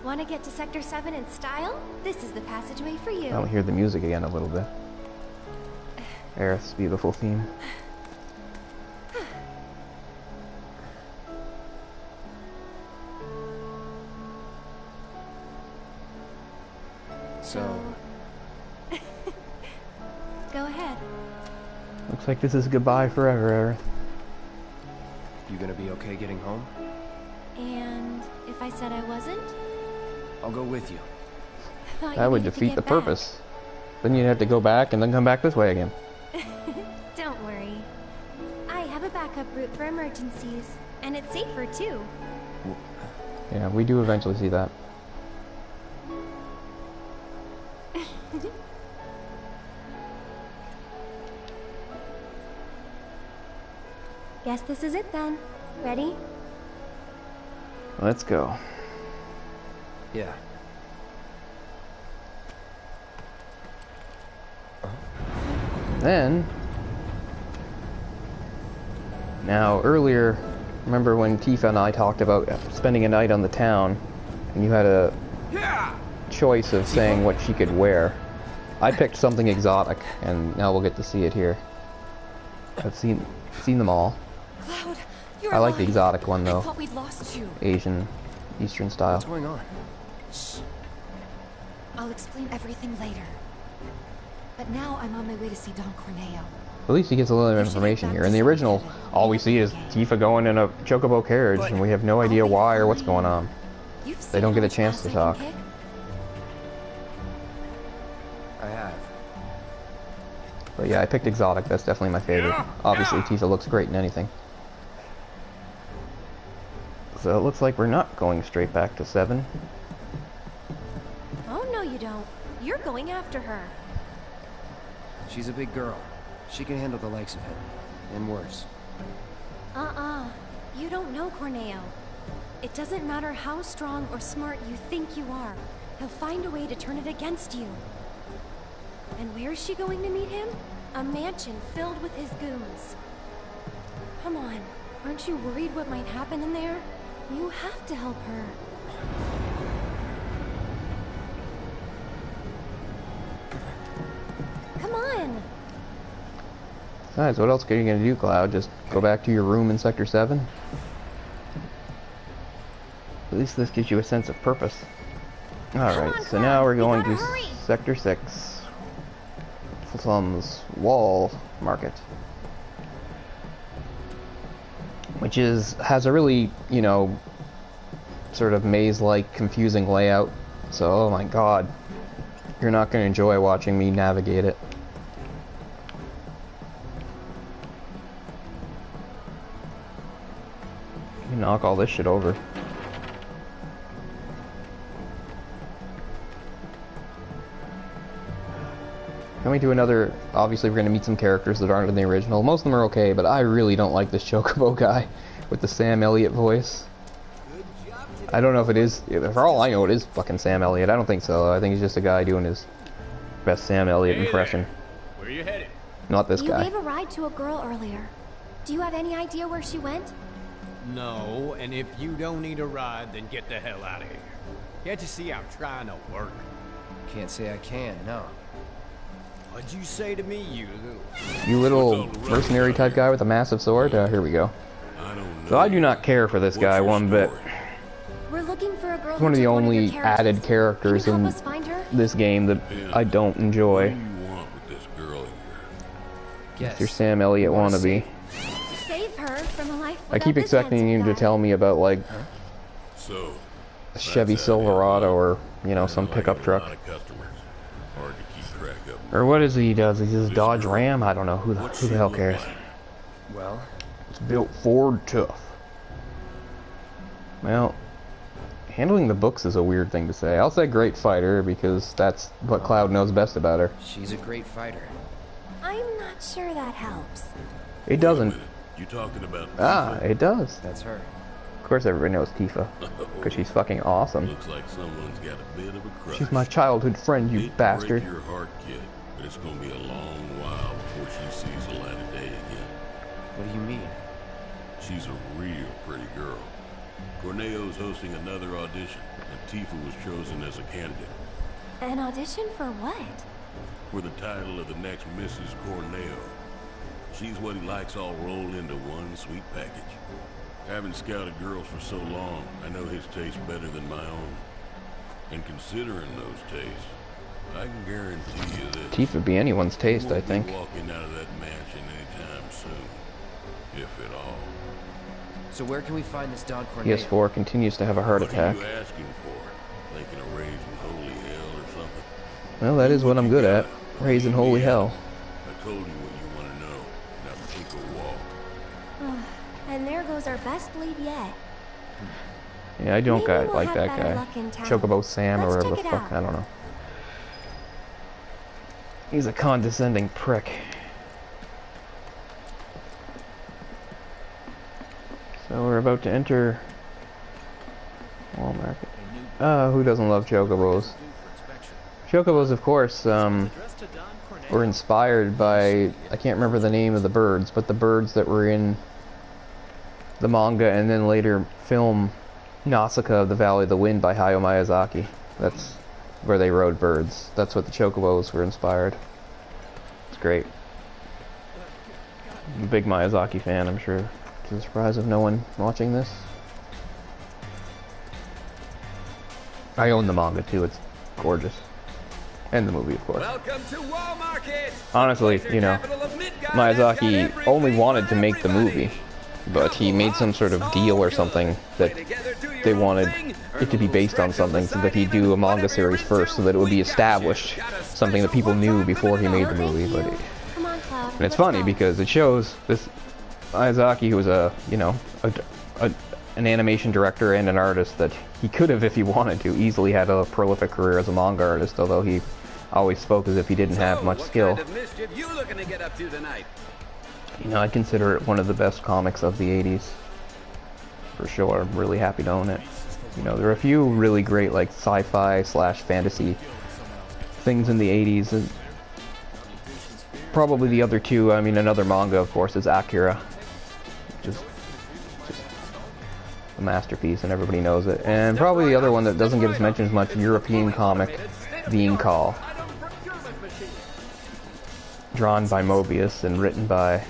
Want to get to Sector 7 in style? This is the passageway for you. I'll hear the music again a little bit. Aerith's beautiful theme. So, Go ahead. Looks like this is goodbye forever, Aerith. you gonna be okay getting home? And if I said I wasn't? I'll go with you. thought That you would needed to defeat get the back. purpose. Then you'd have to go back and then come back this way again. Don't worry. I have a backup route for emergencies, and it's safer too. Yeah, we do eventually see that. Guess this is it then. Ready? Let's go. Yeah. Then, now earlier, remember when Tifa and I talked about spending a night on the town, and you had a choice of saying what she could wear. I picked something exotic, and now we'll get to see it here. I've seen them all. Cloud, you're I like the alive. exotic one I though, thought we'd lost you. Asian, Eastern style. What's going on? Shh. I'll explain everything later. But now I'm on my way to see Don Corneo. At least he gets a little bit of information here. In the original, all we see is Tifa going in a chocobo carriage, and we have no idea why or what's going on. They don't get a chance to talk. I have. But yeah, I picked exotic. That's definitely my favorite. Obviously, Tifa looks great in anything. So it looks like we're not going straight back to 7. Oh, no you don't. You're going after her. She's a big girl. She can handle the likes of it. And worse. You don't know Corneo. It doesn't matter how strong or smart you think you are. He'll find a way to turn it against you. And where's she going to meet him? A mansion filled with his goons. Come on, aren't you worried what might happen in there? You have to help her. Come on! Besides, what else are you gonna do, Cloud? Just go back to your room in Sector 7? At least this gives you a sense of purpose. Alright, so now we're going to Sector 6. Slums Wall Market. Which has a really, you know, sort of maze-like, confusing layout. So, oh my god. You're not going to enjoy watching me navigate it. You knock all this shit over. Coming to another, obviously we're going to meet some characters that aren't in the original. Most of them are okay, but I really don't like this Chocobo guy with the Sam Elliott voice. I don't know if it is, for all I know it is fucking Sam Elliott. I don't think so. I think he's just a guy doing his best Sam Elliott impression. Where you headed? Not this guy. You gave a ride to a girl earlier. Do you have any idea where she went? No, and if you don't need a ride, then get the hell out of here. Can't you see I'm trying to work? Can't say I can, no. What'd you say to me, You little mercenary type guy with a massive sword? Here we go. So I do not care for this guy one bit. We're looking for a girl. He's one of the only added characters in this game that I don't enjoy. Mr. Sam Elliott wannabe. Save her from a life I keep expecting him to tell me about, like, a Chevy Silverado or, you know, some pickup truck. Or what is it he does? He says Dodge Ram? I don't know. Who the hell cares? Well, it's built Ford tough. Well, handling the books is a weird thing to say. I'll say great fighter because that's what Cloud knows best about her. She's a great fighter. I'm not sure that helps. It doesn't. You talking about Tifa? It does. That's her. Of course everybody knows Tifa. Because she's fucking awesome. Looks like someone's got a bit of a crush. She's my childhood friend, you bastard. Break your heart, kid, but it's gonna be a long while before she sees the light of day again. What do you mean? She's a real pretty girl. Corneo's hosting another audition, and Tifa was chosen as a candidate. An audition for what? For the title of the next Mrs. Corneo. She's what he likes all rolled into one sweet package. Having scouted girls for so long, I know his taste better than my own. And considering those tastes, I can guarantee you that Tifa be anyone's taste, I think. Walking out of that mansion anytime soon, if at all. So where can we find this Don Corneo? PS4 continues to have a heart attack. What are you asking for? Thinking of raising holy hell or something? Well, that is what I'm good at. Raising holy hell. I told you what you want to know. Now take a walk. And there goes our best lead yet. Yeah, I don't Maybe we'll like have that better guy. luck in town. Chocobo Sam or Let's whatever check the it fuck. out. I don't know. He's a condescending prick. So we're about to enter Wall Market. Who doesn't love chocobos? Chocobos, of course, were inspired by, I can't remember the name of the birds, but the birds that were in the manga and then later film Nausicaa of the Valley of the Wind by Hayao Miyazaki. That's where they rode birds. That's what the chocobos were inspired. It's great. I'm a big Miyazaki fan, I'm sure. To the surprise of no one watching this. I own the manga too, it's gorgeous. And the movie, of course. Welcome to Wall Market. Honestly, you know, Miyazaki only wanted to make the movie, but he made some sort of deal or something that they wanted it to be based on something, so that he'd do a manga series first, so that it would be established, something that people knew before he made the movie. But Come on, Cloud. and it's funny because it shows this Miyazaki, who was an animation director and an artist, that he could have, if he wanted to, easily had a prolific career as a manga artist, although he always spoke as if he didn't have much skill. What kind of mischief you looking to get up to tonight? You know, I'd consider it one of the best comics of the 80s. For sure, I'm really happy to own it. You know, there are a few really great, like, sci-fi / fantasy things in the 80s. And probably the other two, I mean, another manga, of course, is Akira. Which is just a masterpiece, and everybody knows it. And probably the other one that doesn't get as mentioned as much, European comic, VII Call. Drawn by Mobius and written by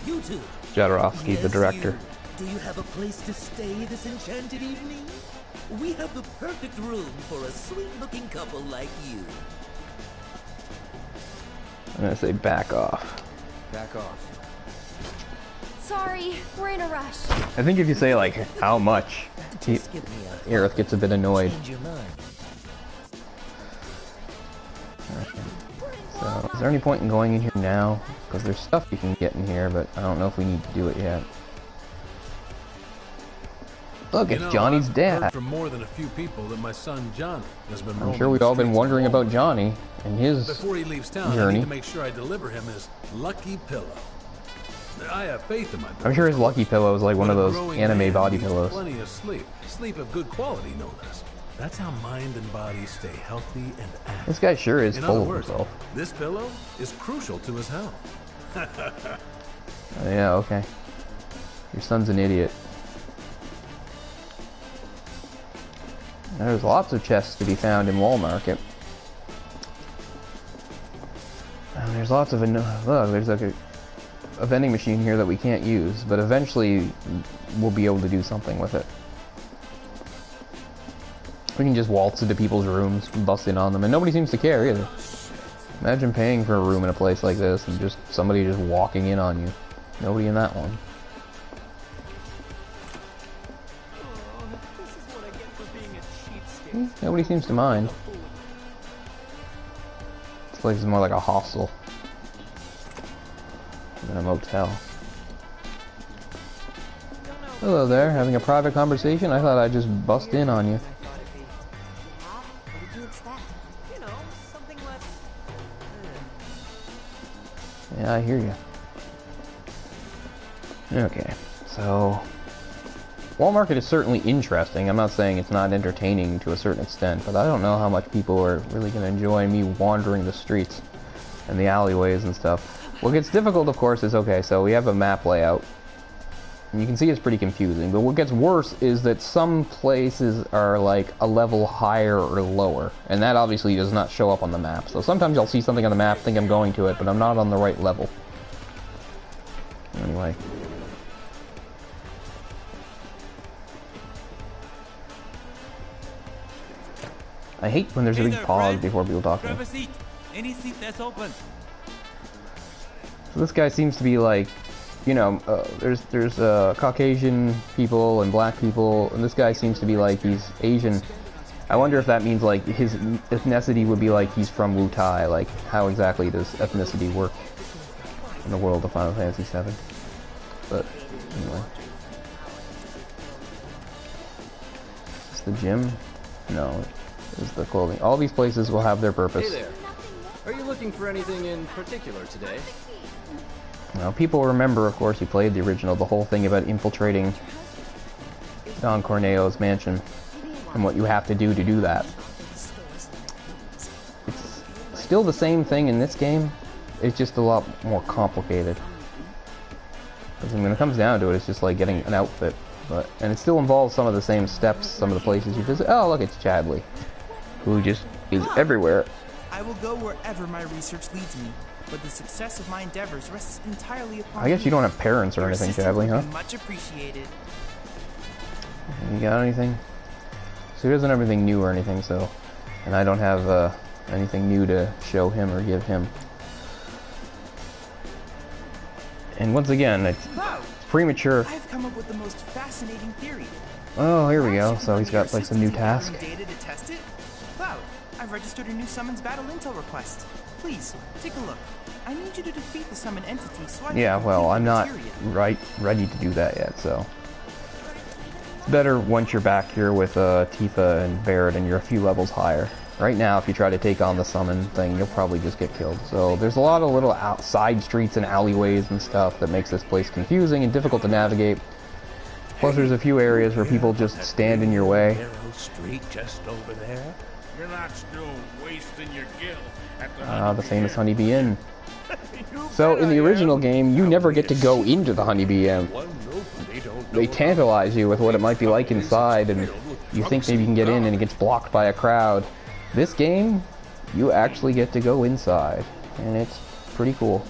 Jodorowsky, the director. Do you have a place to stay this enchanted evening? We have the perfect room for a sweet-looking couple like you. I'm gonna say back off. Back off. Sorry, we're in a rush. I think if you say, like, how much, Just give me a Aerith gets a bit annoyed. change your mind. So, is there any point in going in here now? Because there's stuff you can get in here, but I don't know if we need to do it yet. Look, it's Johnny's I've dad. heard from more than a few people that my son Johnny has been I'm sure we've all been wondering about Johnny and his Before he leaves town, I journey. need to make sure I deliver him his lucky pillow. I have faith in my boy. I'm sure his lucky pillow is like one of But a those growing anime man body needs pillows. Plenty of sleep. Sleep of good quality, no less. That's how mind and body stay healthy and active. This guy sure is In full other of words, himself. this pillow is crucial to his health. Yeah, okay. Your son's an idiot. There's lots of chests to be found in Wall Market. And there's lots of... Look, there's like a vending machine here that we can't use, but eventually we'll be able to do something with it. We can just waltz into people's rooms, bust in on them, and nobody seems to care either. Imagine paying for a room in a place like this and just somebody just walking in on you. Nobody in that one. Nobody seems to mind. This place is more like a hostel than a motel. Hello there, having a private conversation? I thought I'd just bust in on you. Yeah, I hear you. Okay, so... Wall Market is certainly interesting. I'm not saying it's not entertaining to a certain extent, but I don't know how much people are really going to enjoy me wandering the streets and the alleyways and stuff. What gets difficult, of course, is, okay, so we have a map layout. And you can see it's pretty confusing, but what gets worse is that some places are like a level higher or lower, and that obviously does not show up on the map. So sometimes I'll see something on the map, think I'm going to it, but I'm not on the right level. Anyway. I hate when there's a big pause before people talk to me. Grab a seat. Any seat that's open. So this guy seems to be like, you know, there's Caucasian people and black people, and this guy seems to be like, he's Asian, I wonder if that means like his ethnicity would be like he's from Wutai. Like how exactly does ethnicity work in the world of Final Fantasy VII? But anyway, is this the gym? No, it's the clothing. All these places will have their purpose. Hey there. Are you looking for anything in particular today? Now, people remember, of course, you played the original, the whole thing about infiltrating Don Corneo's mansion and what you have to do that. It's still the same thing in this game, it's just a lot more complicated. Because when it comes down to it, it's just like getting an outfit. And it still involves some of the same steps, some of the places you visit. Oh, look, it's Chadley, who just is everywhere. I will go wherever my research leads me, but the success of my endeavors rests entirely upon I guess you don't have parents or anything, Chadley, huh? Much appreciated. You got anything? So he doesn't have anything new or anything, so... And I don't have anything new to show him or give him. And once again, it's premature. I've come up with the most fascinating theory. Oh, here we go. So he's got like some new task. Data to test it? Cloud, I've registered a new summons battle intel request. Please, take a look. I need you to defeat the summon entity so I Yeah, well, I'm not ready to do that yet, so... It's better once you're back here with Tifa and Barrett and you're a few levels higher. Right now, if you try to take on the summon thing, you'll probably just get killed. So there's a lot of little side streets and alleyways and stuff that makes this place confusing and difficult to navigate. Plus, there's a few areas where people just stand in your way. Narrow street just over there. You're not still wasting your gil at The famous Honeybee Inn. So in the original game, you never get to go into the Honeybee Inn. They tantalize you with what it might be like inside, and you think maybe you can get in and it gets blocked by a crowd. This game, you actually get to go inside, and it's pretty cool.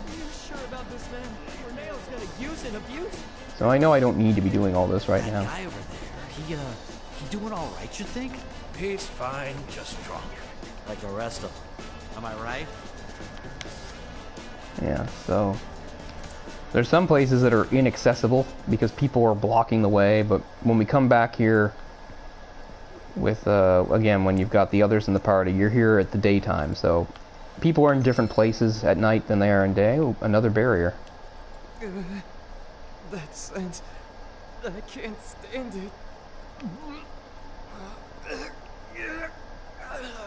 So I know I don't need to be doing all this right now. Guy over there, he doing all right, you think? He's fine, just drunk. Like the rest of them. Am I right? Yeah, so there's some places that are inaccessible because people are blocking the way, but when we come back here with, again, when you've got the others in the party, you're here at the daytime, so people are in different places at night than they are in day. Ooh, another barrier. That scent, I can't stand it.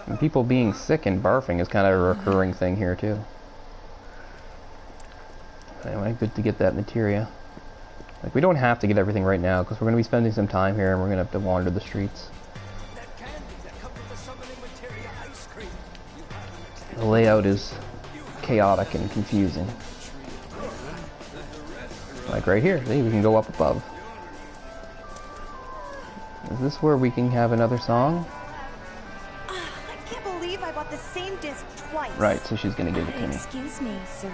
And people being sick and barfing is kind of a recurring thing here too. Anyway, good to get that materia. Like, we don't have to get everything right now because we're going to be spending some time here and we're going to have to wander the streets. The layout is chaotic and confusing. Like right here, see, we can go up above. Is this where we can have another song? I can't believe I bought the same disc twice. Right, so she's going to give it to me. Excuse me, sir.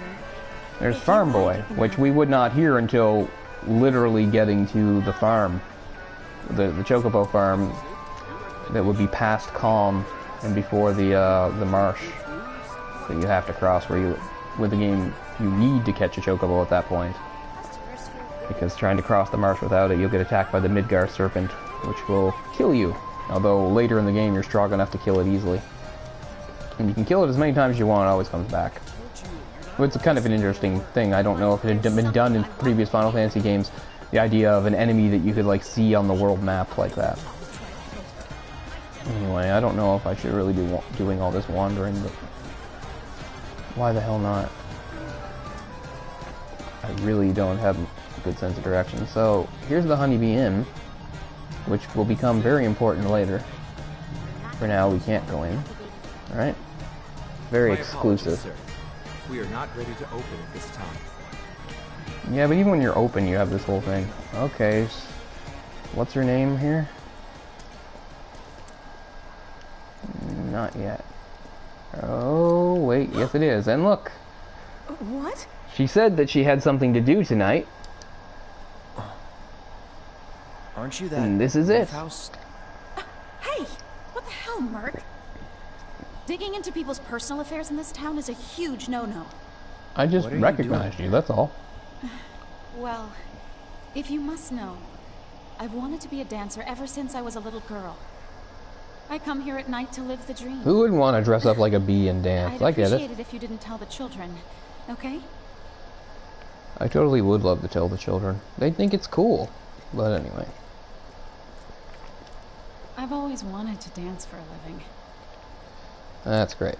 There's Farm Boy, which we would not hear until literally getting to the farm. The Chocobo farm that would be past Calm and before the marsh that you have to cross, where with the game, you need to catch a Chocobo at that point. Because trying to cross the marsh without it, you'll get attacked by the Midgar Serpent, which will kill you. Although later in the game, you're strong enough to kill it easily. And you can kill it as many times as you want, it always comes back. It's kind of an interesting thing. I don't know if it had been done in previous Final Fantasy games, the idea of an enemy that you could like see on the world map like that. Anyway, I don't know if I should really be doing all this wandering, but why the hell not? I really don't have a good sense of direction. So here's the Honeybee Inn, which will become very important later. For now, we can't go in. All right, very exclusive. We are not ready to open at this time. Yeah, but even when you're open, you have this whole thing. Okay, what's her name here? Not yet. Oh, wait, yes it is. And look. What? She said that she had something to do tonight. Aren't you that? And this is it. House? Hey, what the hell, Merc? Digging into people's personal affairs in this town is a huge no-no. I just recognized you, that's all. Well, if you must know, I've wanted to be a dancer ever since I was a little girl. I come here at night to live the dream. Who wouldn't want to dress up like a bee and dance? I get it. I'd appreciate it if you didn't tell the children, okay? I totally would love to tell the children. They'd think it's cool. But anyway. I've always wanted to dance for a living. That's great.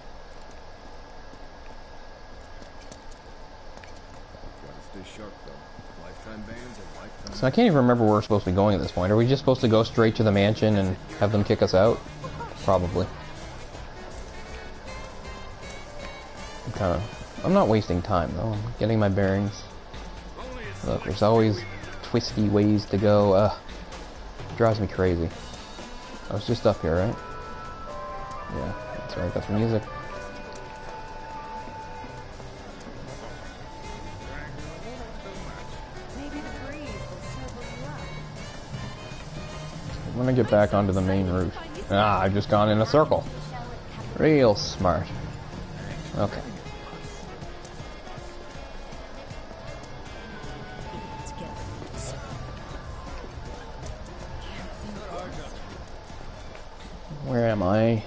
Gotta stay sharp, though. Lifetime bans and lifetime... So I can't even remember where we're supposed to be going at this point. Are we just supposed to go straight to the mansion and have them kick us out? Probably. I'm not wasting time though. I'm getting my bearings. Look, there's always twisty ways to go. Drives me crazy. I was just up here, right? Yeah, that's right. Got the music. I'm gonna get back onto the main route. Ah, I've just gone in a circle. Real smart. Okay. Where am I?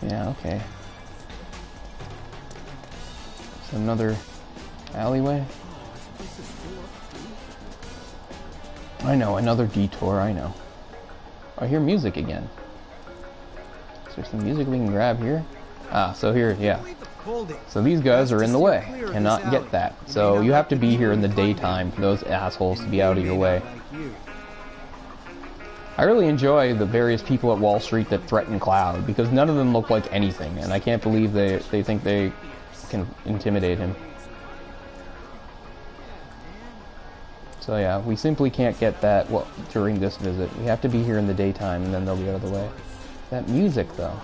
Yeah, okay. It's another alleyway. I know, another detour, I know. I hear music again. Is there some music we can grab here? Ah, so here, yeah. So these guys are in the way. Cannot get that. So you have to be here in the daytime for those assholes to be out of your way. I really enjoy the various people at Wall Street that threaten Cloud, because none of them look like anything, and I can't believe they think they can intimidate him. So yeah, we simply can't get that during this visit. We have to be here in the daytime, and then they'll be out of the way. That music, though.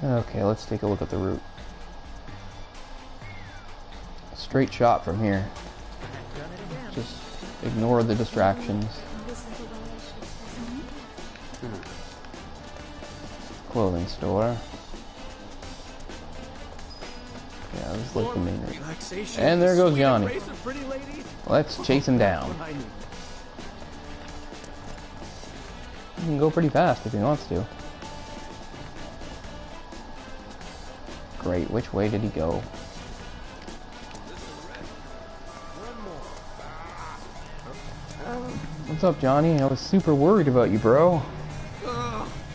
Okay, let's take a look at the route. Straight shot from here. Just ignore the distractions. Clothing store. Yeah, this is like the main route. And there goes Johnny. Let's chase him down. He can go pretty fast if he wants to. Great, which way did he go? What's up, Johnny? I was super worried about you, bro.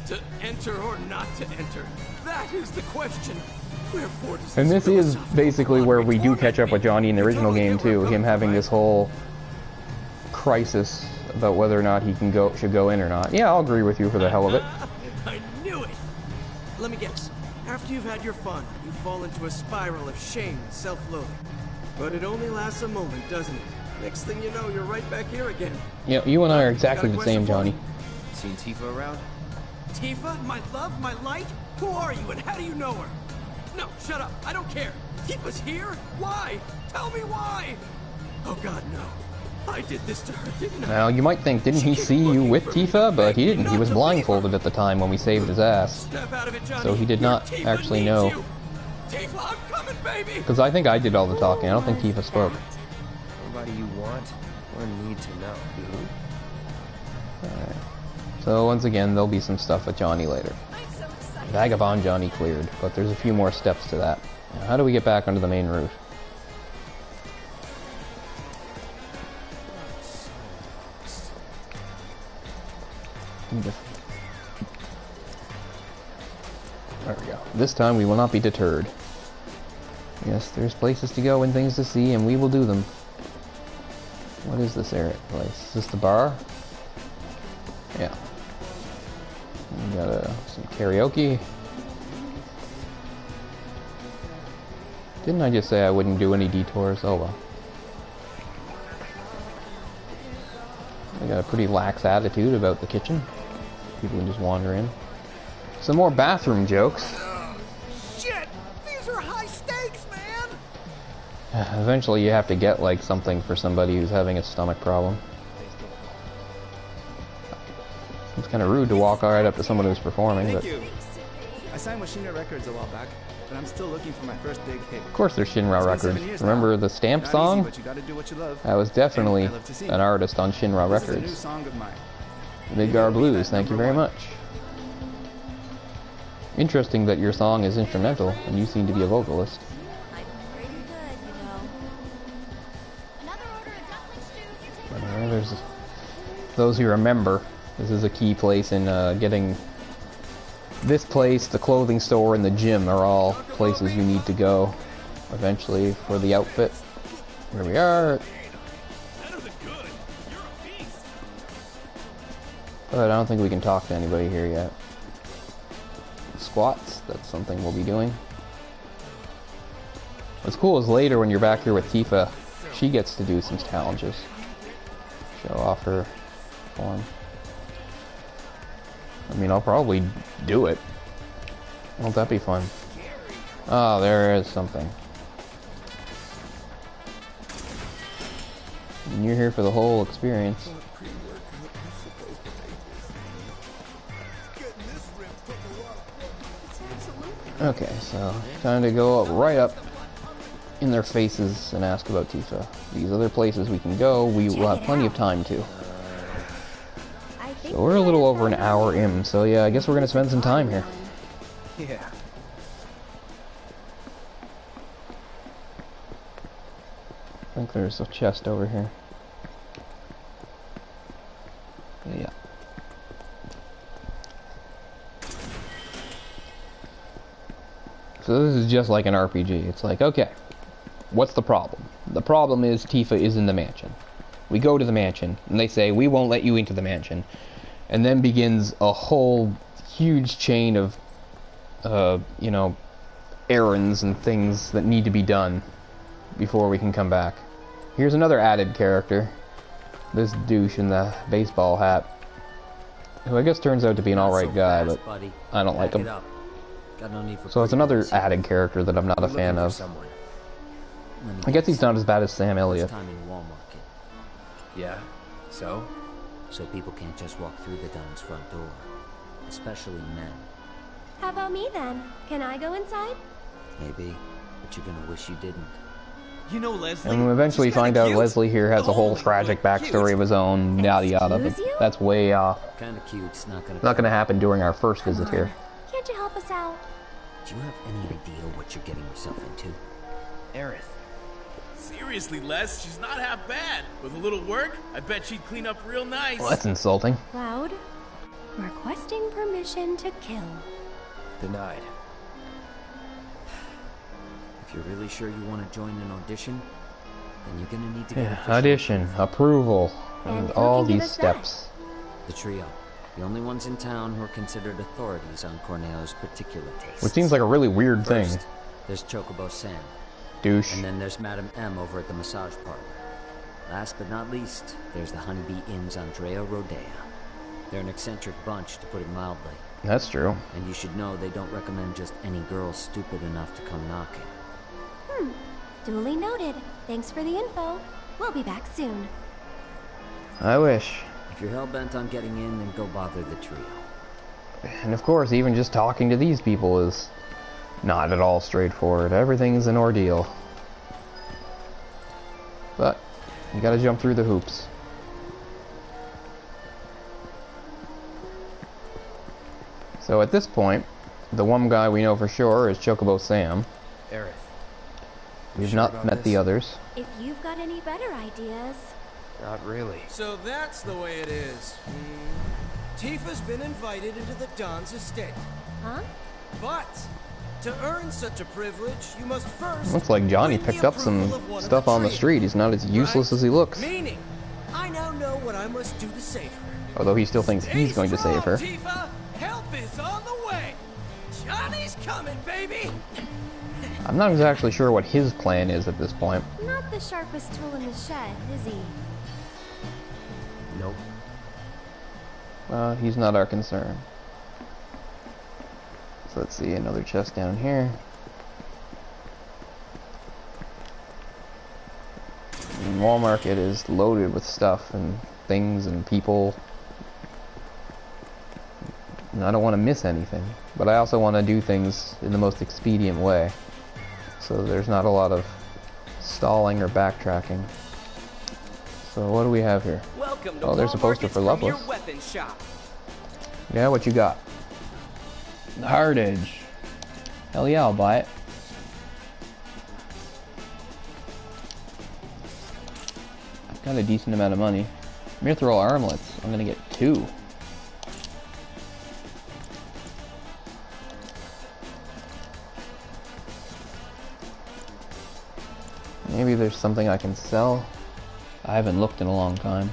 To enter or not to enter? That is the question. Wherefore does And this is basically where we do catch up with Johnny in the original game too. Him having this whole crisis about whether or not he should go in or not. Yeah, I'll agree with you for the hell of it. I knew it. Let me guess. After you've had your fun, you fall into a spiral of shame and self-loathing. But it only lasts a moment, doesn't it? Next thing you know, you're right back here again. Yeah, you and I are exactly the same, Johnny. Seen Tifa around? Tifa? My love? My light? Who are you and how do you know her? No, shut up. I don't care. Tifa's here? Why? Tell me why! Oh god, no. I did this to her, didn't I? Now, you might think, didn't he see you with Tifa? But he didn't. He was blindfolded at the time when we saved his ass. So he did not actually know. Tifa, I'm coming, baby! Because I think I did all the talking. I don't think Tifa spoke. Somebody you want or need to know. Alright. So once again, there'll be some stuff with Johnny later. Vagabond Johnny cleared, but there's a few more steps to that. Now, how do we get back onto the main route? There we go. This time we will not be deterred. Yes, there's places to go and things to see, and we will do them. What is this area place? Is this the bar? Yeah. We got some karaoke. Didn't I just say I wouldn't do any detours? Oh well. I got a pretty lax attitude about the kitchen. People can just wander in. Some more bathroom jokes. Shit! These are high stakes, man! Eventually you have to get like something for somebody who's having a stomach problem. It's kind of rude to walk right up to someone who's performing, but I signed with Shinra Records a while back, but I'm still looking for my first big hit. Of course, there's Shinra It's been Records. 7 years Remember now. the Stamp Not song? easy, but you gotta do what you love. I was definitely And I love to sing. an artist on Shinra This is a new Records. song of mine. Midgar Blues, thank you very much. Interesting that your song is instrumental, and you seem to be a vocalist. There's those who remember, this is a key place in getting... This place, the clothing store, and the gym are all places you need to go eventually for the outfit. Here we are. But I don't think we can talk to anybody here yet. Squats, that's something we'll be doing. What's cool is later when you're back here with Tifa, she gets to do some challenges. Show off her form. I mean, I'll probably do it. Won't that be fun? Oh, there is something. And you're here for the whole experience. Okay, so time to go right up in their faces and ask about Tifa. These other places we can go, we will have plenty of time to. So we're a little over an hour in, so yeah, I guess we're gonna spend some time here. Yeah. I think there's a chest over here. Yeah. So this is just like an RPG. It's like, okay, what's the problem? The problem is Tifa is in the mansion. We go to the mansion, and they say, we won't let you into the mansion. And then begins a whole huge chain of, you know, errands and things that need to be done before we can come back. Here's another added character. This douche in the baseball hat. Who I guess turns out to be an alright guy, but I don't like him. So it's another added character that I'm not a fan of. I guess he's not as bad as Sam Elliott. Yeah, so? So people can't just walk through the Don's front door. Especially men. How about me then? Can I go inside? Maybe, but you're gonna wish you didn't. You know Leslie? And we eventually find out Leslie here has a whole tragic backstory of his own, yada yada, but that's way off. Kinda cute, it's not gonna happen during our first visit here. Can't you help us out? Do you have any idea what you're getting yourself into? Aerith. Seriously, Les, she's not half bad. With a little work, I bet she'd clean up real nice. Well, that's insulting. Cloud, requesting permission to kill. Denied. If you're really sure you want to join an audition, then you're gonna need to get Yeah, audition, approval, and all these steps. The trio. The only ones in town who are considered authorities on Corneo's particular tastes. Which seems like a really weird thing. There's Chocobo Sam. Douche. And then there's Madam M over at the massage parlor. Last but not least, there's the Honeybee Inn's Andrea Rodea. They're an eccentric bunch, to put it mildly. That's true. And you should know they don't recommend just any girl stupid enough to come knocking. Duly noted. Thanks for the info. We'll be back soon. I wish. If you're hell-bent on getting in, then go bother the trio. And of course, even just talking to these people is not at all straightforward. Everything's an ordeal. But you gotta jump through the hoops. So at this point, the one guy we know for sure is Chocobo Sam. Aerith. We've not met the others. If you've got any better ideas. Not really. So that's the way it is. Tifa's been invited into the Don's estate. Huh? But to earn such a privilege, you must first. Looks like Johnny picked up some stuff on the street. He's not as useless as he looks. Meaning, I now know what I must do to save her. Although he still thinks he's going to save her. Tifa, help is on the way. Johnny's coming, baby. I'm not exactly sure what his plan is at this point. Not the sharpest tool in the shed, is he? Nope. He's not our concern. So let's see, another chest down here. And Wall Market is loaded with stuff and things and people. And I don't want to miss anything. But I also want to do things in the most expedient way. So there's not a lot of stalling or backtracking. So what do we have here? Oh, there's a poster for Loveless. Yeah, what you got? The Hard Edge. Hell yeah, I'll buy it. I've got a decent amount of money. Mithril armlets. I'm gonna get 2. Maybe there's something I can sell. I haven't looked in a long time.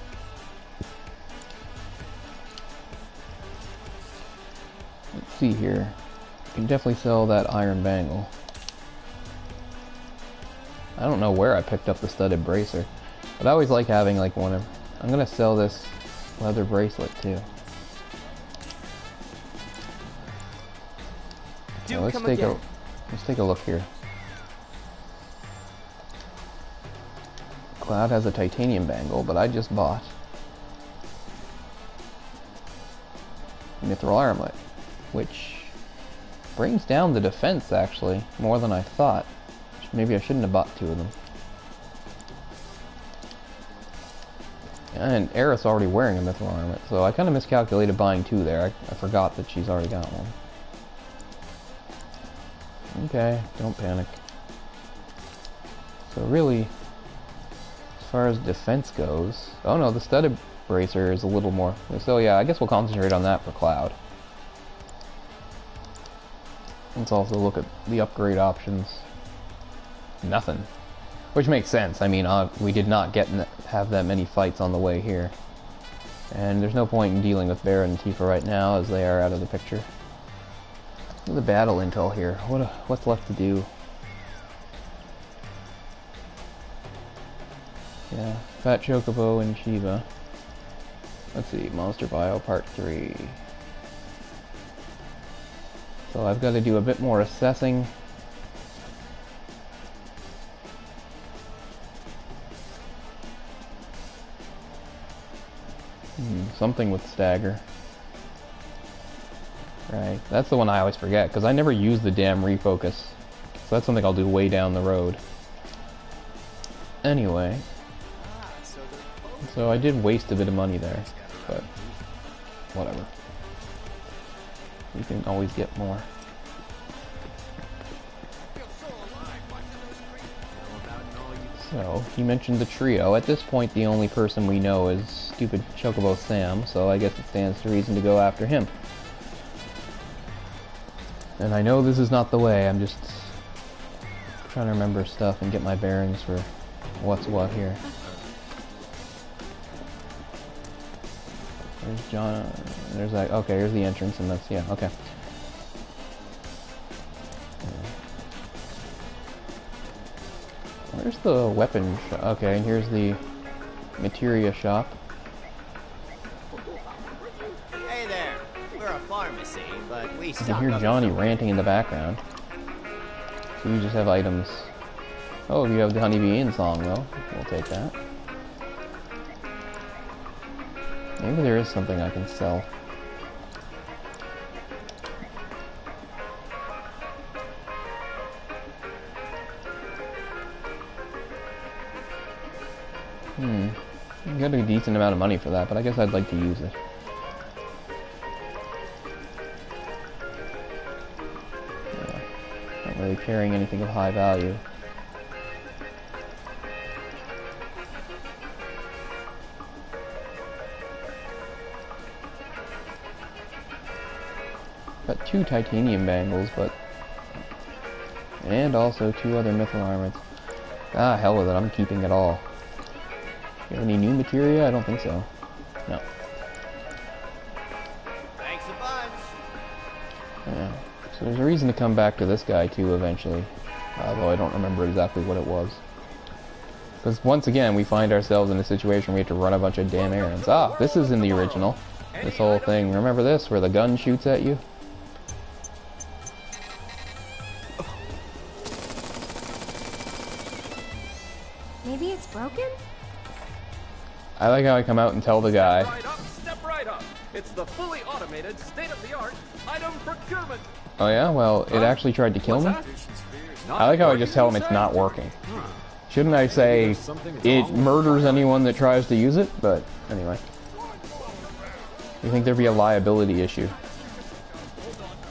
Let's see here. You can definitely sell that iron bangle. I don't know where I picked up the studded bracer, but I always like having like one of. I'm gonna sell this leather bracelet too. So let's take a look here. Cloud has a titanium bangle, but I just bought Mithril armlet, which brings down the defense actually more than I thought. Maybe I shouldn't have bought 2 of them. And Aerith's already wearing a Mithril armlet, so I kind of miscalculated buying 2 there. I forgot that she's already got one. Okay, don't panic. So really, as far as defense goes, oh no, the studded bracer is a little more. So yeah, I guess we'll concentrate on that for Cloud. Let's also look at the upgrade options. Nothing. Which makes sense. I mean, we did not have that many fights on the way here. And there's no point in dealing with Baron and Tifa right now, as they are out of the picture. Look at the battle intel here. What's left to do? Yeah, Fat Chocobo and Shiva. Let's see, Monster Bio Part 3. So I've got to do a bit more assessing. Something with stagger. Right, that's the one I always forget, because I never use the damn refocus. So that's something I'll do way down the road. Anyway. So I did waste a bit of money there, but whatever. You can always get more. So, he mentioned the trio. At this point, the only person we know is stupid Chocobo Sam, so I guess it stands to reason to go after him. And I know this is not the way, I'm just trying to remember stuff and get my bearings for what's what here. There's John, there's that, okay, here's the entrance, and that's, yeah, okay. Where's the weapon shop? Okay, and here's the materia shop. Hey there, we're a pharmacy, but we You can hear Johnny ranting in the background. So you just have items. Oh, you have the Honeybee Inn song though. We'll take that. Maybe there is something I can sell. You got a decent amount of money for that, but I guess I'd like to use it. Yeah, not really carrying anything of high value. Got 2 titanium bangles, but... and also 2 other mithril armors. Ah, hell with it, I'm keeping it all. You have any new materia? I don't think so. No. Thanks a bunch. Yeah. So there's a reason to come back to this guy too eventually. Although I don't remember exactly what it was. Because once again we find ourselves in a situation where we have to run a bunch of damn errands. Ah, this is in the original. This whole thing. Remember this? Where the gun shoots at you? Maybe it's broken? I like how I come out and tell the guy. Step right up. It's the fully automated, state-of-the-art item procurement. Oh yeah? Well, it actually tried to kill me? I like how I just tell him it's not working. Shouldn't I say it murders anyone that tries to use it? But anyway. You think there'd be a liability issue?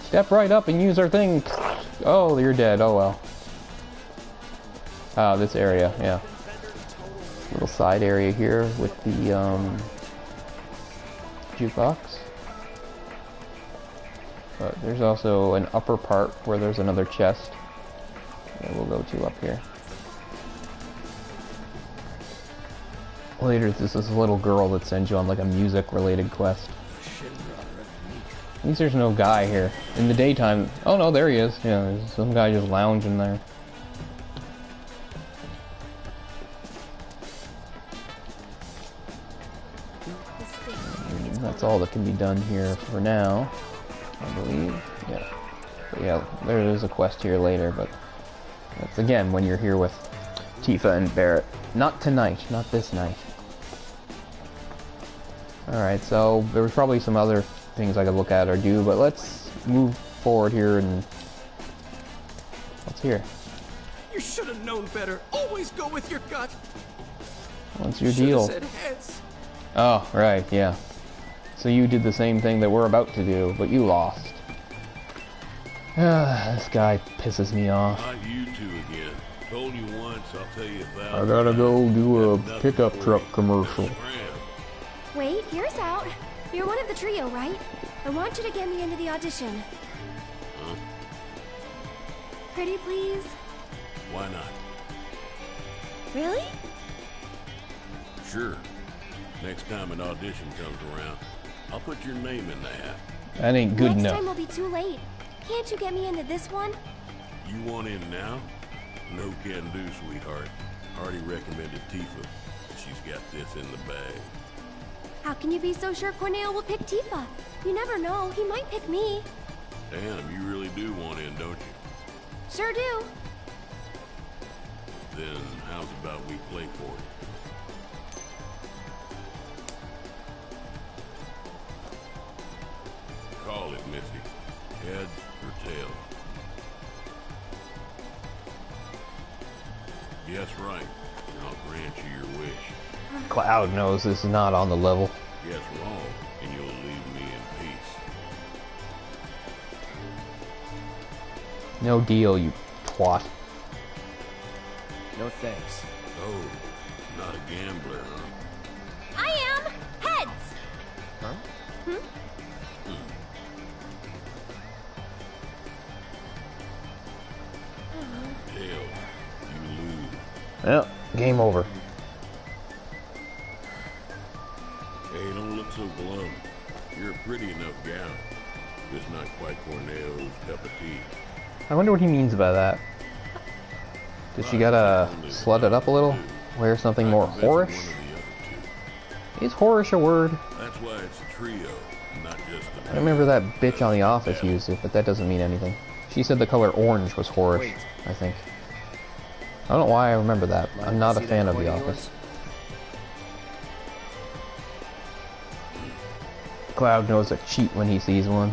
Step right up and use our thing. Oh, you're dead. Oh well. Oh, this area, yeah. Little side area here with the jukebox. But there's also an upper part where there's another chest that we'll go to up here. Later, this is a little girl that sends you on like a music-related quest. At least there's no guy here. In the daytime... Oh no, there he is. Yeah, there's some guy just lounging there. That's all that can be done here for now, I believe. Yeah. But yeah, there is a quest here later, but that's again when you're here with Tifa and Barrett. Not tonight, not this night. Alright, so there was probably some other things I could look at or do, but let's move forward here and... What's here? You should have known better. Always go with your gut. What's your deal? Said heads. Oh, right, yeah. So you did the same thing that we're about to do, but you lost. This guy pisses me off. Not you two again. Told you once, I'll tell you about. I gotta go do a pickup truck commercial. Wait, here's out. You're one of the trio, right? I want you to get me into the audition. Huh? Pretty please? Why not? Really? Sure. Next time an audition comes around, I'll put your name in the hat. That ain't good enough. Next time will be too late. Can't you get me into this one? You want in now? No can do, sweetheart. Already recommended Tifa. She's got this in the bag. How can you be so sure Corneo will pick Tifa? You never know. He might pick me. Damn, you really do want in, don't you? Sure do. Then how's about we play for it? Call it, Missy. Heads or tails? Yes, right. I'll grant you your wish. Cloud knows this is not on the level. Guess wrong, and you'll leave me in peace. No deal, you twat. No thanks. Oh, not a gambler, huh? I am! Heads! Huh? Tails, you lose. Well, game over. Hey, don't look so glum. You're a pretty enough gal. Just not quite Corneo's cup of tea. I wonder what he means by that. Does she gotta slut it up a little? Wear something more whorish? Is whorish a word? That's why it's a trio, not just a... I remember that bitch on The Office used it, but that doesn't mean anything. She said the color orange was whorish, I think. I don't know why I remember that. I'm not a fan of The Office. Cloud knows a cheat when he sees one.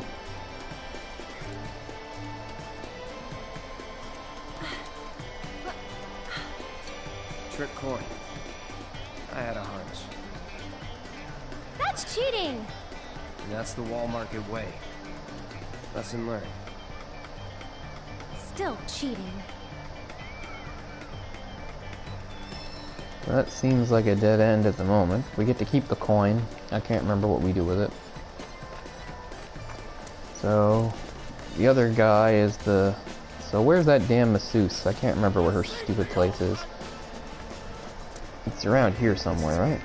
Trick coin. I had a hunch. That's cheating! And that's the wall market way. Lesson learned. Still cheating. That seems like a dead end at the moment. We get to keep the coin. I can't remember what we do with it. So, the other guy is the... So where's that damn masseuse? I can't remember where her stupid place is. It's around here somewhere, right?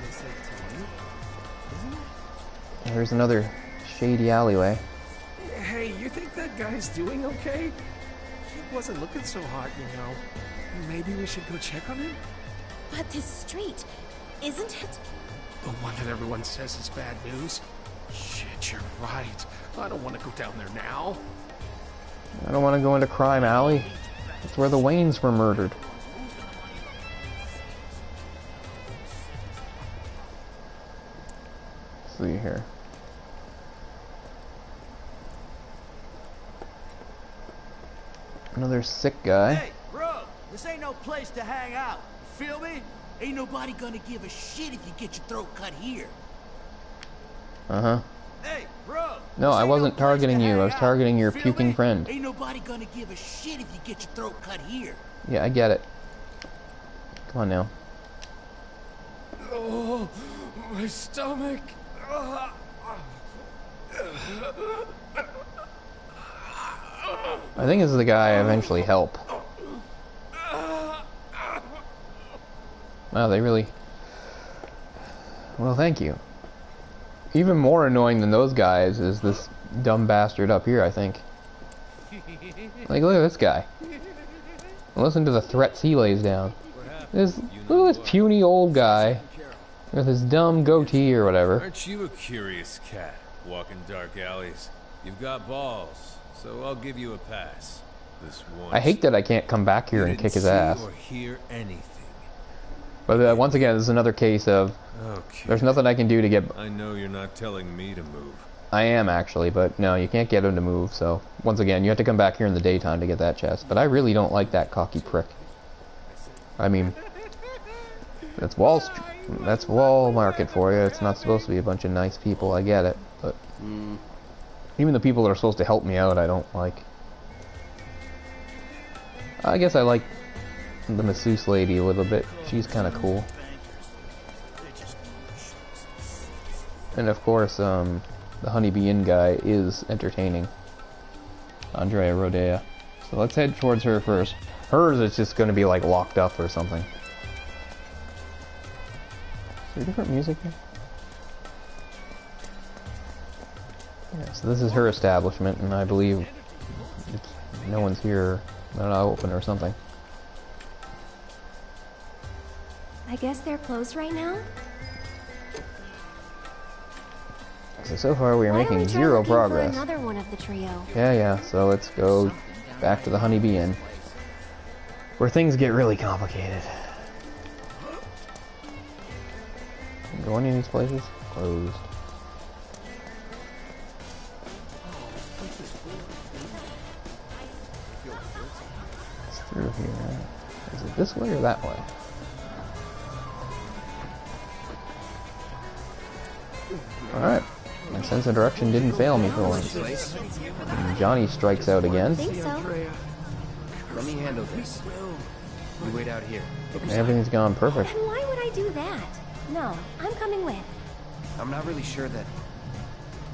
There's another shady alleyway. Hey, you think that guy's doing okay? He wasn't looking so hot, you know. Maybe we should go check on him? But this street, isn't it? The one that everyone says is bad news? Shit, you're right. I don't want to go down there now. I don't want to go into Crime Alley. It's where the Waynes were murdered. Let's see here. Another sick guy. Hey, bro, this ain't no place to hang out. Feel me? Ain't nobody gonna give a shit if you get your throat cut here. Uh-huh. Hey, bro. No, I wasn't targeting you. I was targeting your puking friend. Ain't nobody gonna give a shit if you get your throat cut here. Yeah, I get it. Come on now. Oh, my stomach. I think this is the guy I eventually help. Wow, they really... Well, thank you. Even more annoying than those guys is this dumb bastard up here, I think. Like, look at this guy. Listen to the threats he lays down. Look at this puny old guy with his dumb goatee or whatever. Aren't you a curious cat, walking dark alleys? You've got balls, so I'll give you a pass. This once. I hate that I can't come back here and kick his ass. Or hear anything. But once again, this is another case of there's nothing I can do to get... I know you're not telling me to move. I am actually, but no, you can't get him to move, so once again, you have to come back here in the daytime to get that chest. But I really don't like that cocky prick. I mean, that's Wall Market for you. It's not supposed to be a bunch of nice people, I get it, but even the people that are supposed to help me out, I don't like. I guess I like the masseuse lady a little bit. She's kind of cool. And of course, the Honeybee Inn guy is entertaining. Andrea Rodea. So let's head towards her first. Hers is just going to be like locked up or something. Is there different music here? Yeah, so this is her establishment, and I believe no one's here. They're not open or something. I guess they're closed right now? So far we are making zero progress. Another one of the trio. Yeah, so let's go back to the Honeybee Inn, where things get really complicated. Go any of these places? Closed. It's through here. Is it this way or that way? Alright. My sense of direction didn't fail me for once. And Johnny strikes out again. I think so. Let me handle this. You wait out here. Everything's gone perfect. And why would I do that? No, I'm coming with. I'm not really sure that...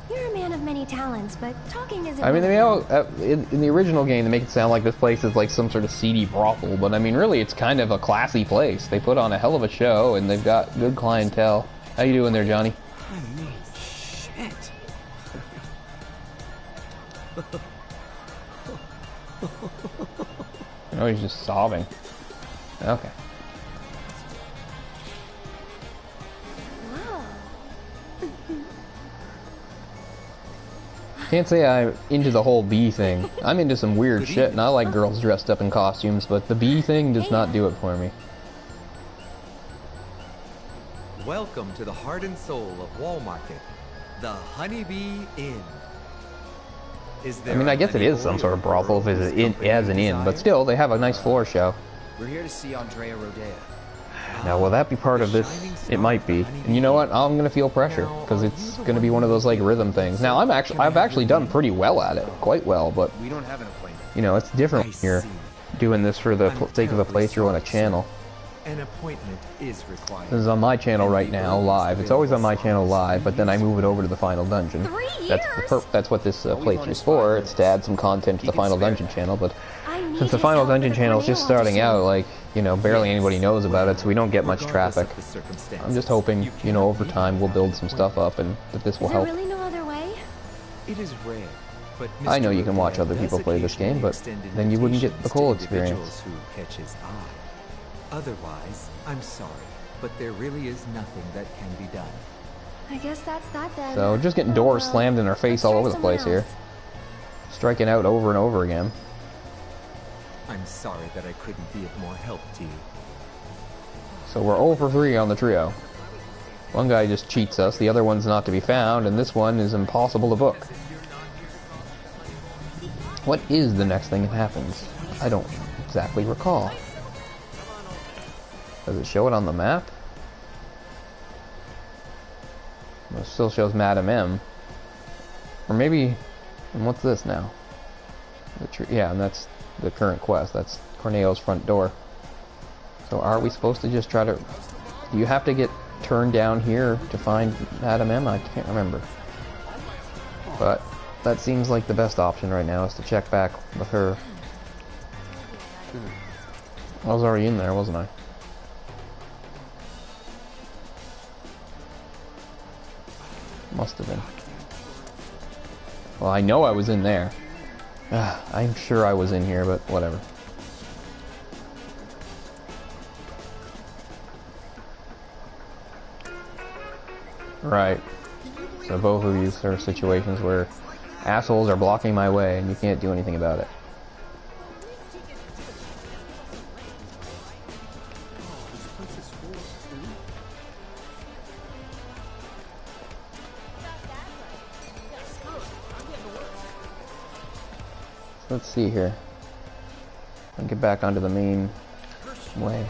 You're a man of many talents, but talking isn't... I mean, in the original game, they make it sound like this place is like some sort of seedy brothel, but I mean, really, it's kind of a classy place. They put on a hell of a show, and they've got good clientele. How you doing there, Johnny? I mean, shit. Oh, he's just sobbing. Okay. Can't say I'm into the whole bee thing. I'm into some weird shit, and I like girls dressed up in costumes, but the bee thing does not do it for me. Welcome to the heart and soul of Wall Market, the Honeybee Inn. I mean, I guess it is some sort of brothel if it's as an inn, but still, they have a nice floor show. We're here to see Andrea Rodea. Now, will that be part of this? It might be. And you know what? I'm gonna feel pressure because it's gonna be one of those like rhythm things. Now, I've actually done pretty well at it, quite well. But we don't have an appointment. You know, it's different when you're doing this for the sake of a playthrough on a channel. An appointment is required. This is on my channel right now, live. It's always on my channel live, but then I move it over to the final dungeon. That's what this playthrough is for. It's to add some content to the final dungeon channel. But since the final dungeon channel is just starting out, like, you know, barely anybody knows about it, so we don't get much traffic. I'm just hoping, you know, over time we'll build some stuff up and that this will help. Is there really no other way? It is rare, but I know you can watch other people play this game, but then you wouldn't get the full experience. Who catch his eye. Otherwise, I'm sorry, but there really is nothing that can be done. I guess that's that then. So we're just getting doors slammed in our face all over the place here. Striking out over and over again. I'm sorry that I couldn't be of more help to you. So we're 0 for 3 on the trio. One guy just cheats us, the other one's not to be found, and this one is impossible to book. What is the next thing that happens? I don't exactly recall. Does it show it on the map? Well, it still shows Madam M. Or maybe... And what's this now? Yeah, and that's the current quest. That's Corneo's front door. So are we supposed to just try to... Do you have to get turned down here to find Madam M? I can't remember. But that seems like the best option right now, is to check back with her. I was already in there, wasn't I? Must have been. Well, I know I was in there. I'm sure I was in here, but whatever. Right. So both of these are situations where assholes are blocking my way and you can't do anything about it. Let's see here. I'll get back onto the main way.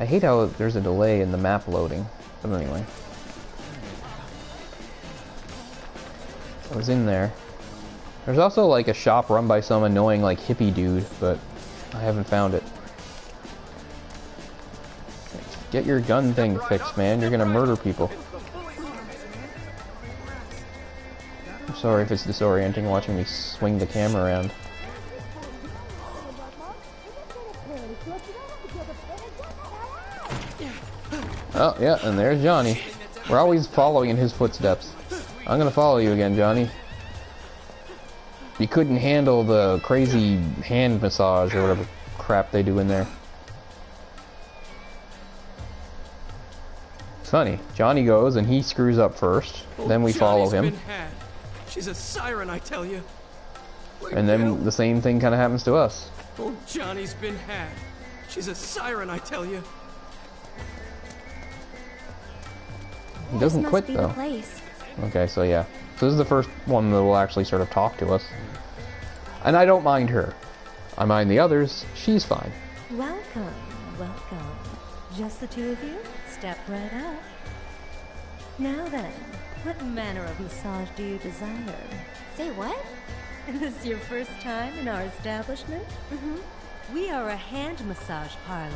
I hate how there's a delay in the map loading. But anyway. I was in there. There's also like a shop run by some annoying like hippie dude, but I haven't found it. Get your gun thing fixed, man. You're gonna murder people. I'm sorry if it's disorienting watching me swing the camera around. Oh, yeah, and there's Johnny. We're always following in his footsteps. I'm gonna follow you again, Johnny. You couldn't handle the crazy hand massage or whatever crap they do in there. It's funny. Johnny goes and he screws up first. Then we follow him. She's a siren, I tell you. And then the same thing kind of happens to us. Oh, Johnny's been had. She's a siren, I tell you. He doesn't quit though. Okay, so yeah. So this is the first one that will actually sort of talk to us. And I don't mind her. I mind the others. She's fine. Welcome, welcome. Just the two of you? Step right up. Now then, what manner of massage do you desire? Say what? Is this your first time in our establishment? Mm-hmm. We are a hand massage parlor.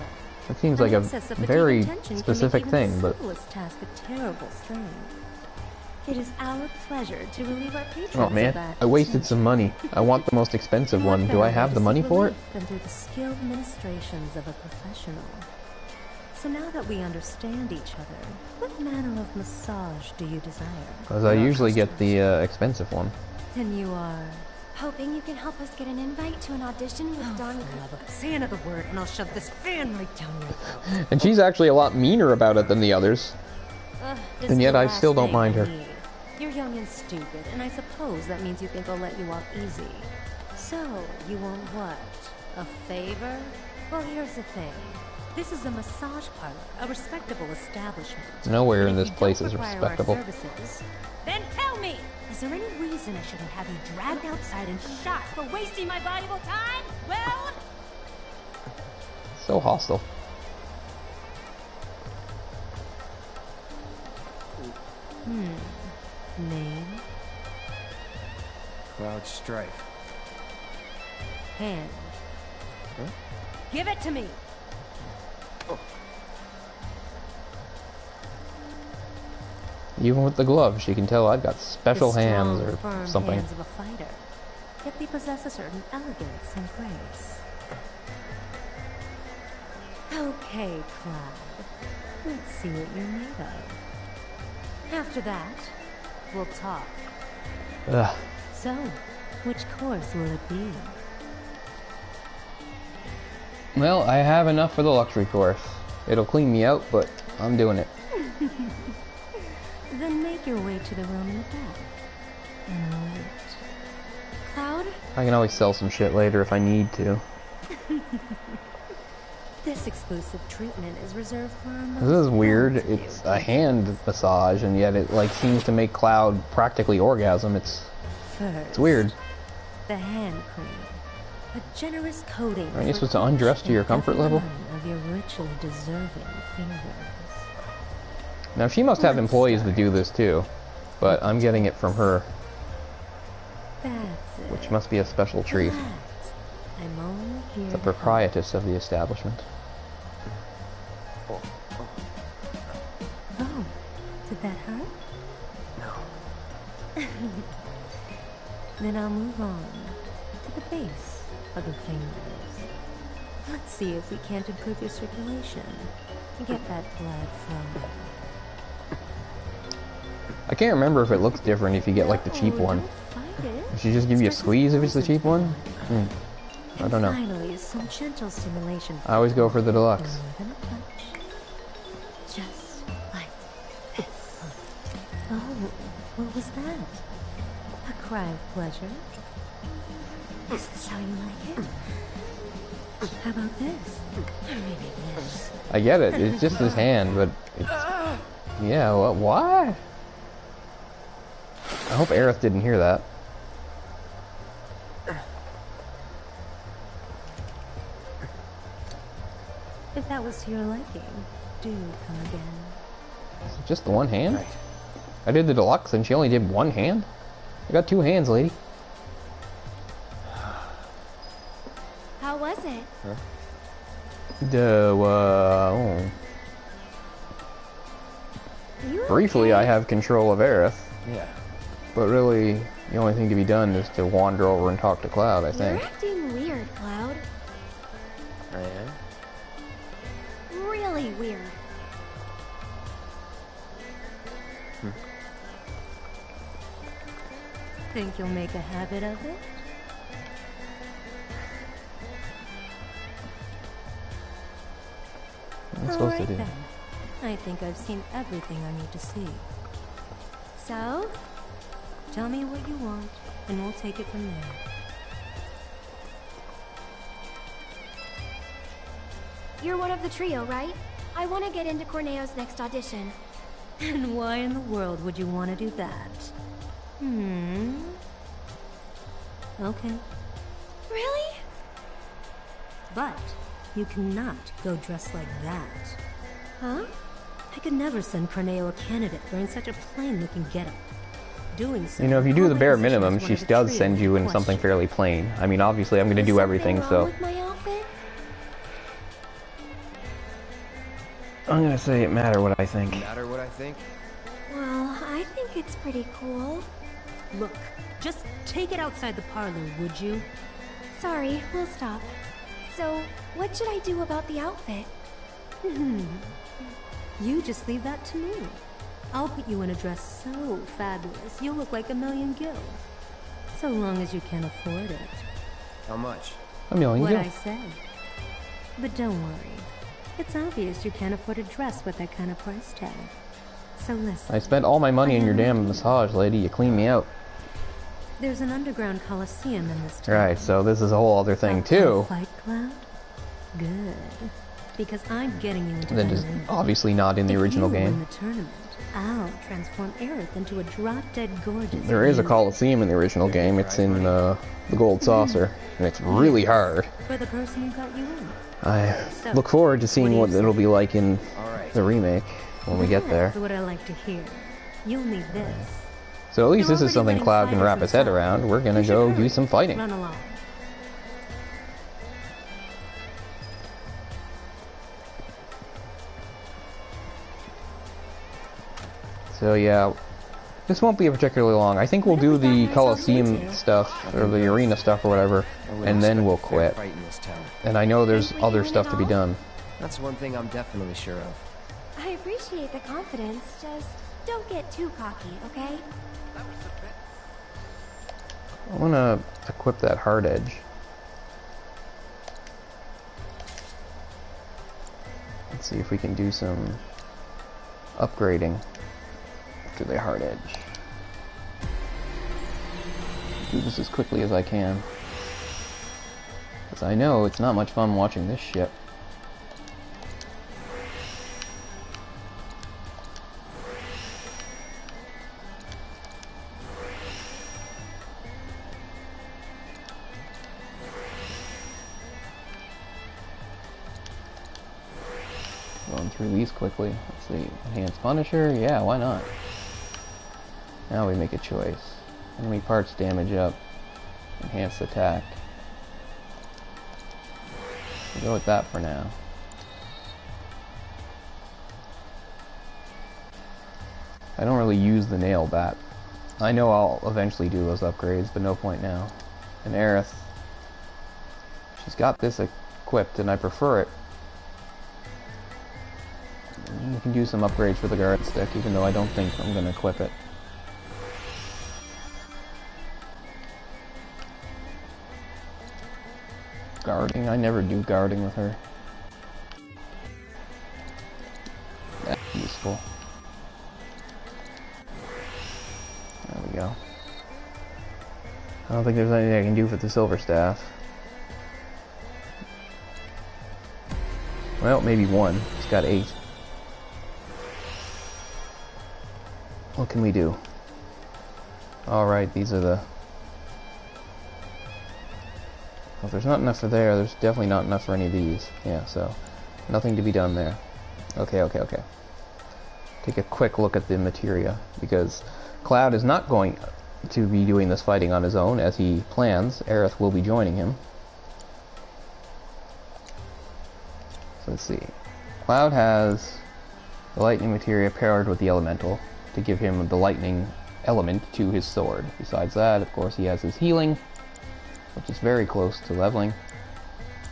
That seems like a very specific thing, but... task a terrible strain. It is our pleasure to relieve our patrons. Oh man, I wasted some money. I want the most expensive one. Do I have the money for it? Than through the skilled ministrations of a professional. So now that we understand each other, what manner of massage do you desire? Because I usually get the expensive one. Then you are... hoping you can help us get an invite to an audition with Don. Say another word and I'll shove this fan right down your throat. And she's actually a lot meaner about it than the others. And yet I still don't mind her. You're young and stupid, and I suppose that means you think I'll let you off easy. So, you want what? A favor? Well, here's the thing. This is a massage parlor, a respectable establishment. Nowhere in this place is respectable. Then tell me! Is there any reason I shouldn't have you dragged outside and shot for wasting my valuable time? Well... So hostile. Name? Cloud Strife. Hand. Huh? Give it to me! Oh. Even with the gloves, she can tell I've got special hands or firm something. Hands of a fighter. Yet they possess a certain elegance and grace. Okay, Cloud. Let's see what you're made of. After that, we'll talk. Ugh. So, which course will it be? Well, I have enough for the luxury course. It'll clean me out, but I'm doing it. Then make your way to the room in the back. and late. Cloud? I can always sell some shit later if I need to. This exclusive treatment is reserved for our This is weird. It's a hand massage, and yet it like seems to make Cloud practically orgasm. It's weird. The hand cream. A generous coating. Aren't you supposed to undress to your comfort level? Of your richly deserving fingers. Now she must have employees that do this too, but I'm getting it from her. That's it. Which must be a special treat. I'm only here. The proprietress of the establishment. Oh, did that hurt? No. Then I'll move on to the base of the fingers. Let's see if we can't improve your circulation and get that blood flowing. I can't remember if it looks different if you get like the cheap one. Does she just give you a squeeze if it's the cheap one? I don't know. Finally, some gentle stimulation. I always go for the deluxe. Just like this. Oh, what was that? A cry of pleasure? Is this how you like it? How about this? Or maybe this? I get it. It's just his hand, but it's... Yeah, what? I hope Aerith didn't hear that. If that was to your liking, do come again. Is it just the one hand? Right. I did the deluxe and she only did one hand? I got two hands, lady. How was it? Huh? Briefly, I have control of Aerith. Yeah. But really, the only thing to be done is to wander over and talk to Cloud, I think. You're acting weird, Cloud. I am? Really weird. Think you'll make a habit of it? What am I supposed to do? Then. I think I've seen everything I need to see. So? Tell me what you want, and we'll take it from there. You're one of the trio, right? I want to get into Corneo's next audition. And why in the world would you want to do that? Okay. Really? But you cannot go dressed like that. Huh? I could never send Corneo a candidate wearing such a plain-looking getup. Doing so. You know, if you do the bare minimum, she does send you in something fairly plain. I mean, obviously, I'm going to do everything, so... With my outfit? I'm going to say it matter what I think. Matter what I think? Well, I think it's pretty cool. Look, just take it outside the parlor, would you? Sorry, we'll stop. So, what should I do about the outfit? You just leave that to me. I'll put you in a dress so fabulous, you'll look like a million gil. So long as you can afford it. How much? A million gil. What I said. But don't worry. It's obvious you can't afford a dress with that kind of price tag. So listen. I spent all my money on your damn massage, lady. You cleaned me out. There's an underground coliseum in this town. Right, so this is a whole other thing, too. Fight Cloud? Good. Because I'm getting you into Then just obviously not in the original game. In the tournament, I'll transform Aerith into a drop-dead gorgeous... There is a coliseum in the original game. It's in the gold saucer, and it's really hard. For the person who got you in. I look forward to seeing what it'll be like in the remake when we get there. That's what I like to hear. You'll need this. So at least this is something Cloud can wrap his head around. We're gonna go do some fighting. Run along. So yeah, this won't be particularly long. I think we'll do the Coliseum stuff, or the arena stuff or whatever, and then we'll quit. And I know there's other stuff to be done. That's one thing I'm definitely sure of. I appreciate the confidence, just don't get too cocky, okay? I wanna equip that hard edge. Let's see if we can do some upgrading to the hard edge. do this as quickly as I can. Because I know it's not much fun watching this shit. Going through these quickly. Let's see. Enhanced Punisher? Yeah, why not? Now we make a choice. Enemy parts damage up. Enhanced attack. We'll go with that for now. I don't really use the nail bat. I know I'll eventually do those upgrades, but no point now. And Aerith, she's got this equipped and I prefer it. You can do some upgrades for the guard stick, even though I don't think I'm going to equip it. Guarding? I never do guarding with her. That's useful. There we go. I don't think there's anything I can do for the silver staff. Well, maybe one. It's got 8. What can we do? Alright, these are the... Well, if there's not enough for there, there's definitely not enough for any of these. Yeah, so nothing to be done there. Okay. Take a quick look at the materia, because Cloud is not going to be doing this fighting on his own as he plans. Aerith will be joining him. So let's see. Cloud has the lightning materia paired with the elemental to give him the lightning element to his sword. Besides that, of course, he has his healing, which is very close to leveling.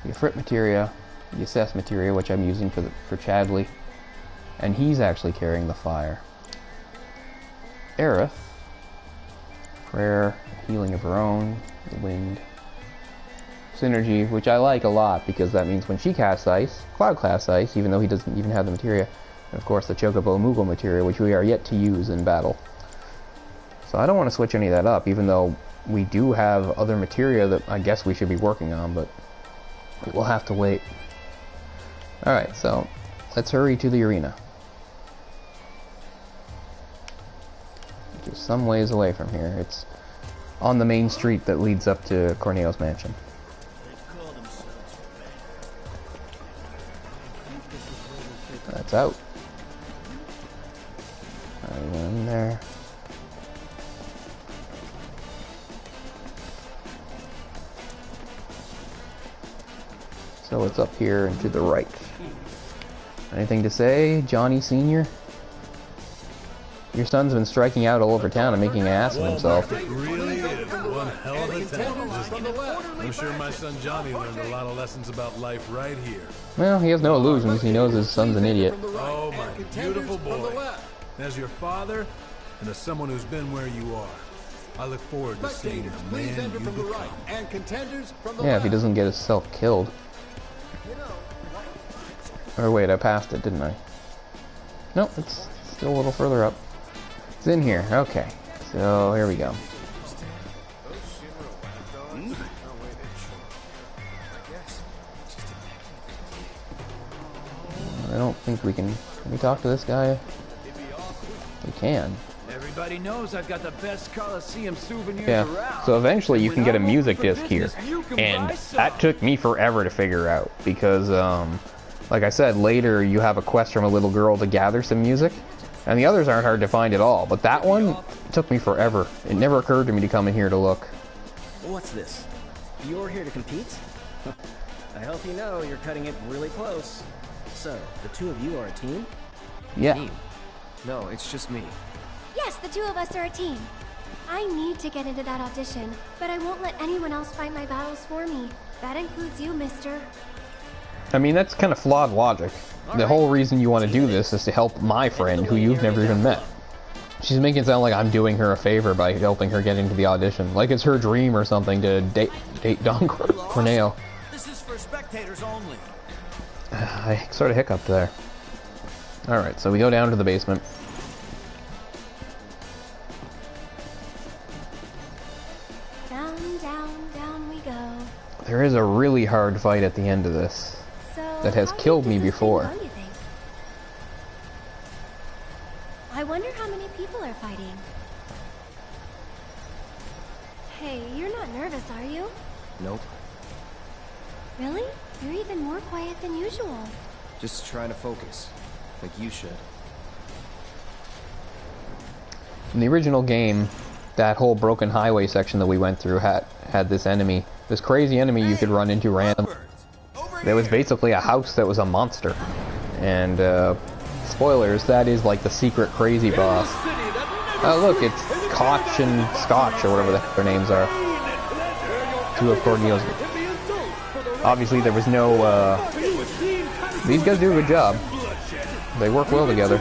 The Ifrit materia, the assess materia, which I'm using for Chadley, and he's actually carrying the fire. Aerith, prayer, healing of her own, the wind, synergy, which I like a lot because that means when she casts ice, Cloud casts ice, even though he doesn't even have the materia. And of course the Chocobo Moogle materia, which we are yet to use in battle. So I don't want to switch any of that up, even though we do have other materia that I guess we should be working on, but we'll have to wait. Alright, so let's hurry to the arena. Which is some ways away from here. It's on the main street that leads up to Corneo's mansion. That's out. I went in there. So it's up here and to the right. Anything to say, Johnny Sr.? Your son's been striking out all over town and making an ass of himself. It really is one hell of a town. I'm sure my son Johnny learned a lot of lessons about life right here. Well, he has no illusions. He knows his son's an idiot. Oh, my beautiful boy. As your father, and as someone who's been where you are, I look forward to seeing the man you become. Yeah, if he doesn't get himself killed. Or wait, I passed it, didn't I? Nope, it's still a little further up. It's in here. Okay. So, here we go. I don't think we can we talk to this guy? We can. Everybody knows I've got the best Coliseum souvenirs around. Yeah, so eventually you can get a music disc here. And that took me forever to figure out because, like I said, later you have a quest from a little girl to gather some music. And the others aren't hard to find at all. But that one took me forever. It never occurred to me to come in here to look. What's this? You're here to compete? I hope you know you're cutting it really close. So, the two of you are a team? Yeah. Team? No, it's just me. Yes, the two of us are a team. I need to get into that audition, but I won't let anyone else fight my battles for me. That includes you, mister. I mean, that's kind of flawed logic. The whole reason you want to do this is to help my friend, who you've never even met. She's making it sound like I'm doing her a favor by helping her get into the audition. Like it's her dream or something to date Don Corneo. This is for spectators only. I sort of hiccuped there. Alright, so we go down to the basement. down we go. There is a really hard fight at the end of this So that has killed me before. How do you think? I wonder how many people are fighting. Hey, you're not nervous, are you? Nope. Really? You're even more quiet than usual. Just trying to focus. Like you should. In the original game, that whole broken highway section that we went through had this enemy, this crazy enemy you could run into random. There was basically a house that was a monster. And, spoilers, that is like the secret crazy boss. Oh look, it's Koch and Scotch, or whatever the heck their names are. Two of Corneo's. Obviously there was no, these guys do a good job. They work well together.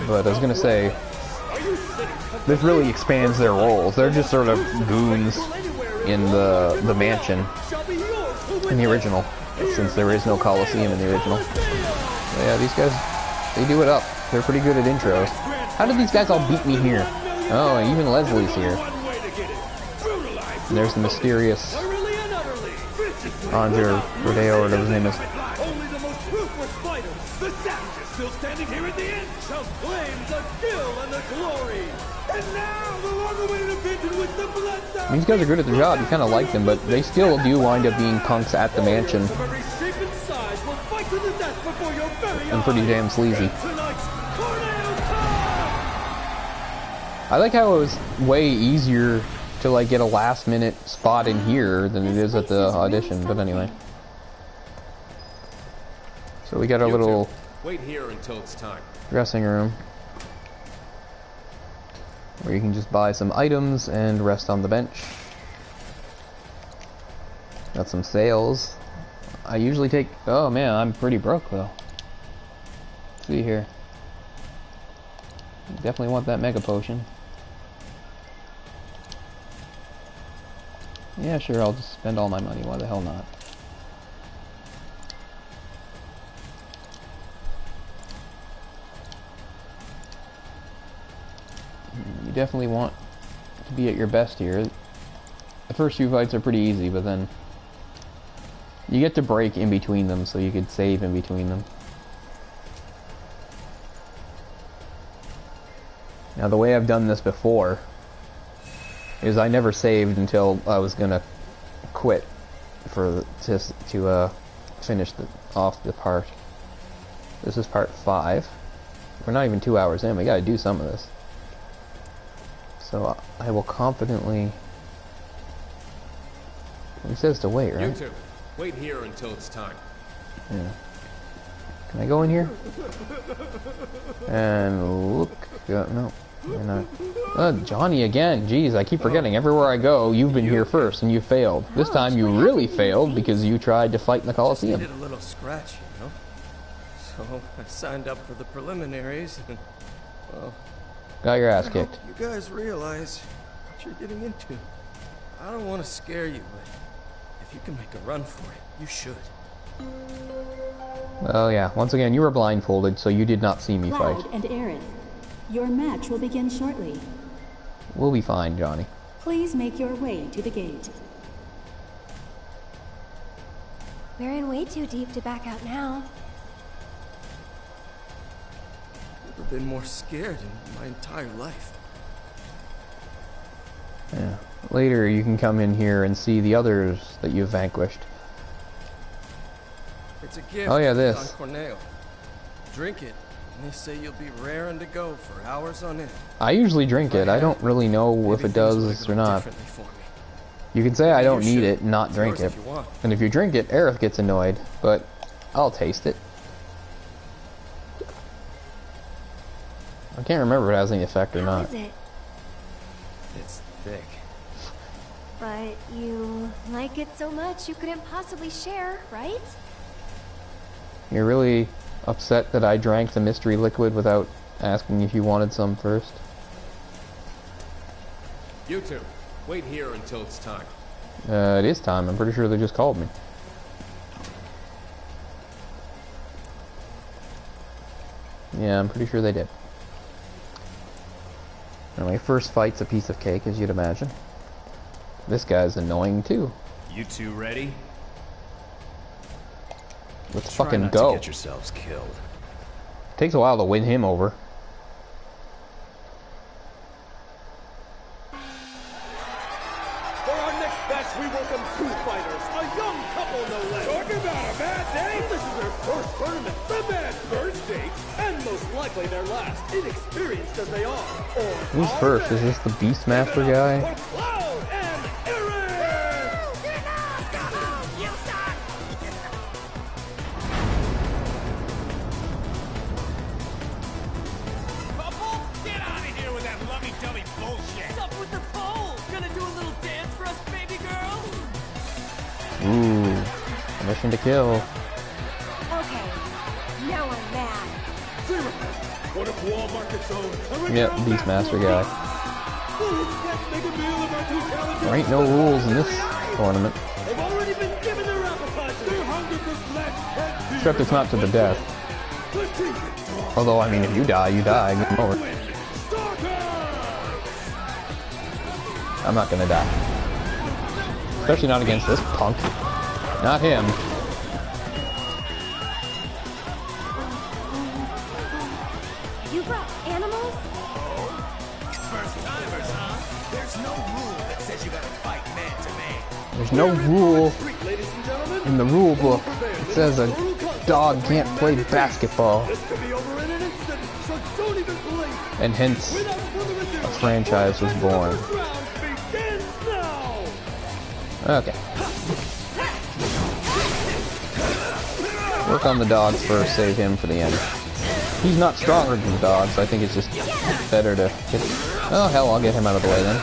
But I was gonna say, this really expands their roles. They're just sort of goons in the mansion in the original, since there is no Coliseum in the original. But yeah, these guys, they do it up. They're pretty good at intros. How did these guys all beat me here? Oh, and even Leslie's here. And there's the mysterious Andre Rodeo, or whatever his name is. Only the most ruthless fighters, the savages, still standing here at the end, shall claim the skill and the glory. And now, the long-awaited event with the blood. These guys are good at their job. You kind of like them, but they still do wind up being punks at the mansion. And pretty damn sleazy. I like how it was way easier to like get a last-minute spot in here than it is at the audition. But anyway, so we got our little wait here until it's time. Dressing room where you can just buy some items and rest on the bench. Got some sales. I usually take... Oh man, I'm pretty broke though. Let's see here. Definitely want that mega potion. Yeah, sure, I'll just spend all my money. Why the hell not? You definitely want to be at your best here. The first few fights are pretty easy, but then you get to break in between them, so you could save in between them. Now, the way I've done this before is I never saved until I was gonna quit for to finish off the part. This is part 5. We're not even 2 hours in. We gotta do some of this. So I will confidently. He says to wait, right? You two, wait here until it's time. Yeah. Can I go in here? And look. No, you're not. Johnny again. Jeez, I keep forgetting. Everywhere I go, you've been here first, and you failed. This time you really failed because you tried to fight in the Coliseum. Just needed a little scratch, you know? So I signed up for the preliminaries, and, well... Got your ass kicked. You guys realize what you're getting into. I don't want to scare you, but if you can make a run for it, you should. Well, yeah. Once again, you were blindfolded, so you did not see me fight. Cloud and Aerith, your match will begin shortly. We'll be fine, Johnny. Please make your way to the gate. We're in way too deep to back out now. Never been more scared in my entire life. Yeah. Later, you can come in here and see the others that you've vanquished. It's a gift. Oh yeah, this. Don Corneo. Drink it, and they say you'll be raring to go for hours on end. I usually drink it. I don't really know if it does or not. You can say I don't need it and not drink it. And if you drink it, Aerith gets annoyed, but I'll taste it. I can't remember if it has any effect or not. How is it? It's thick. But you like it so much you couldn't possibly share, right? You're really upset that I drank the mystery liquid without asking if you wanted some first? You two, wait here until it's time. It is time. I'm pretty sure they just called me. Yeah, I'm pretty sure they did. Anyway, first fight's a piece of cake, as you'd imagine. This guy's annoying too. You two ready? Let's Try fucking not go. to get yourselves killed. Takes a while to win him over. For our next match, we welcome two fighters, a young couple no less. Talking about a bad day? This is their first tournament, the bad first date, and most likely their last, inexperienced as they are. Or Who's first? Is this the Beastmaster guy? for Cloud and Aerith! Bubble, get out of here with that lummy-dummy bullshit! What's up with the pole? Gonna do a little dance for us, baby girl? Ooh, mission to kill. Okay, now I'm mad. One of Walmart's own. Yep, Beastmaster guy. Make a meal of our two challengers. There ain't no rules in this tournament. They've already been given their appetizers. They're hungry for flesh. Except it's not to the death. Although, I mean, if you die, you die. Game over. I'm not gonna die. Especially not against this punk. Not him. You brought animals? First timers, huh? There's no rule that says you gotta fight man to man. There's no rule in the rule book that says a dog can't play basketball. This could be over in an instant, so don't even blink. And hence, a franchise was born. Begins now. Okay. Work on the dogs first, save him for the end. He's not stronger than the dogs, so I think it's just better to get... Oh, hell, I'll get him out of the way then.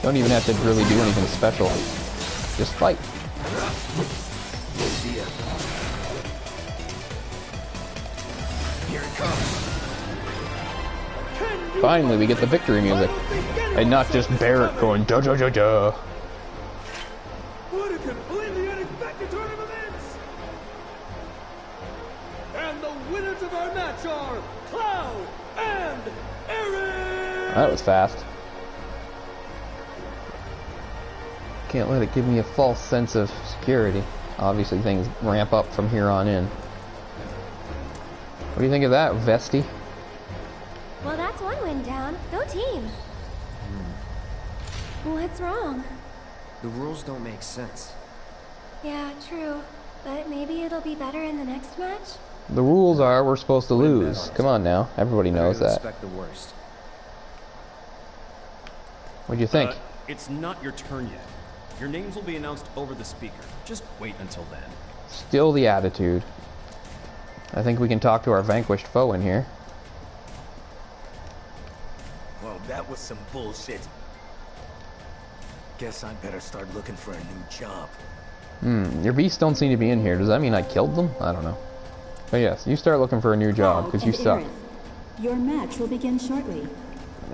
Don't even have to really do anything special. Just fight. Here it comes. Finally, we get the victory music. And not just Barrett going da da da da. What a completely unexpected turn of events! And the winners of our match are Cloud and Aerith! That was fast. Can't let it give me a false sense of security. Obviously, things ramp up from here on in. What do you think of that, Vesti? Well, that's one win down. Go team. What's wrong? The rules don't make sense. Yeah, true. But maybe it'll be better in the next match? The rules are we're supposed to lose. Come on now. Everybody knows that. Expect the worst. What do you think? It's not your turn yet. Your names will be announced over the speaker. Just wait until then. Still the attitude. I think we can talk to our vanquished foe in here. Well, that was some bullshit. Guess I better start looking for a new job. Your beasts don't seem to be in here. Does that mean I killed them? I don't know. But yes, you start looking for a new job, because you suck. Your match will begin shortly.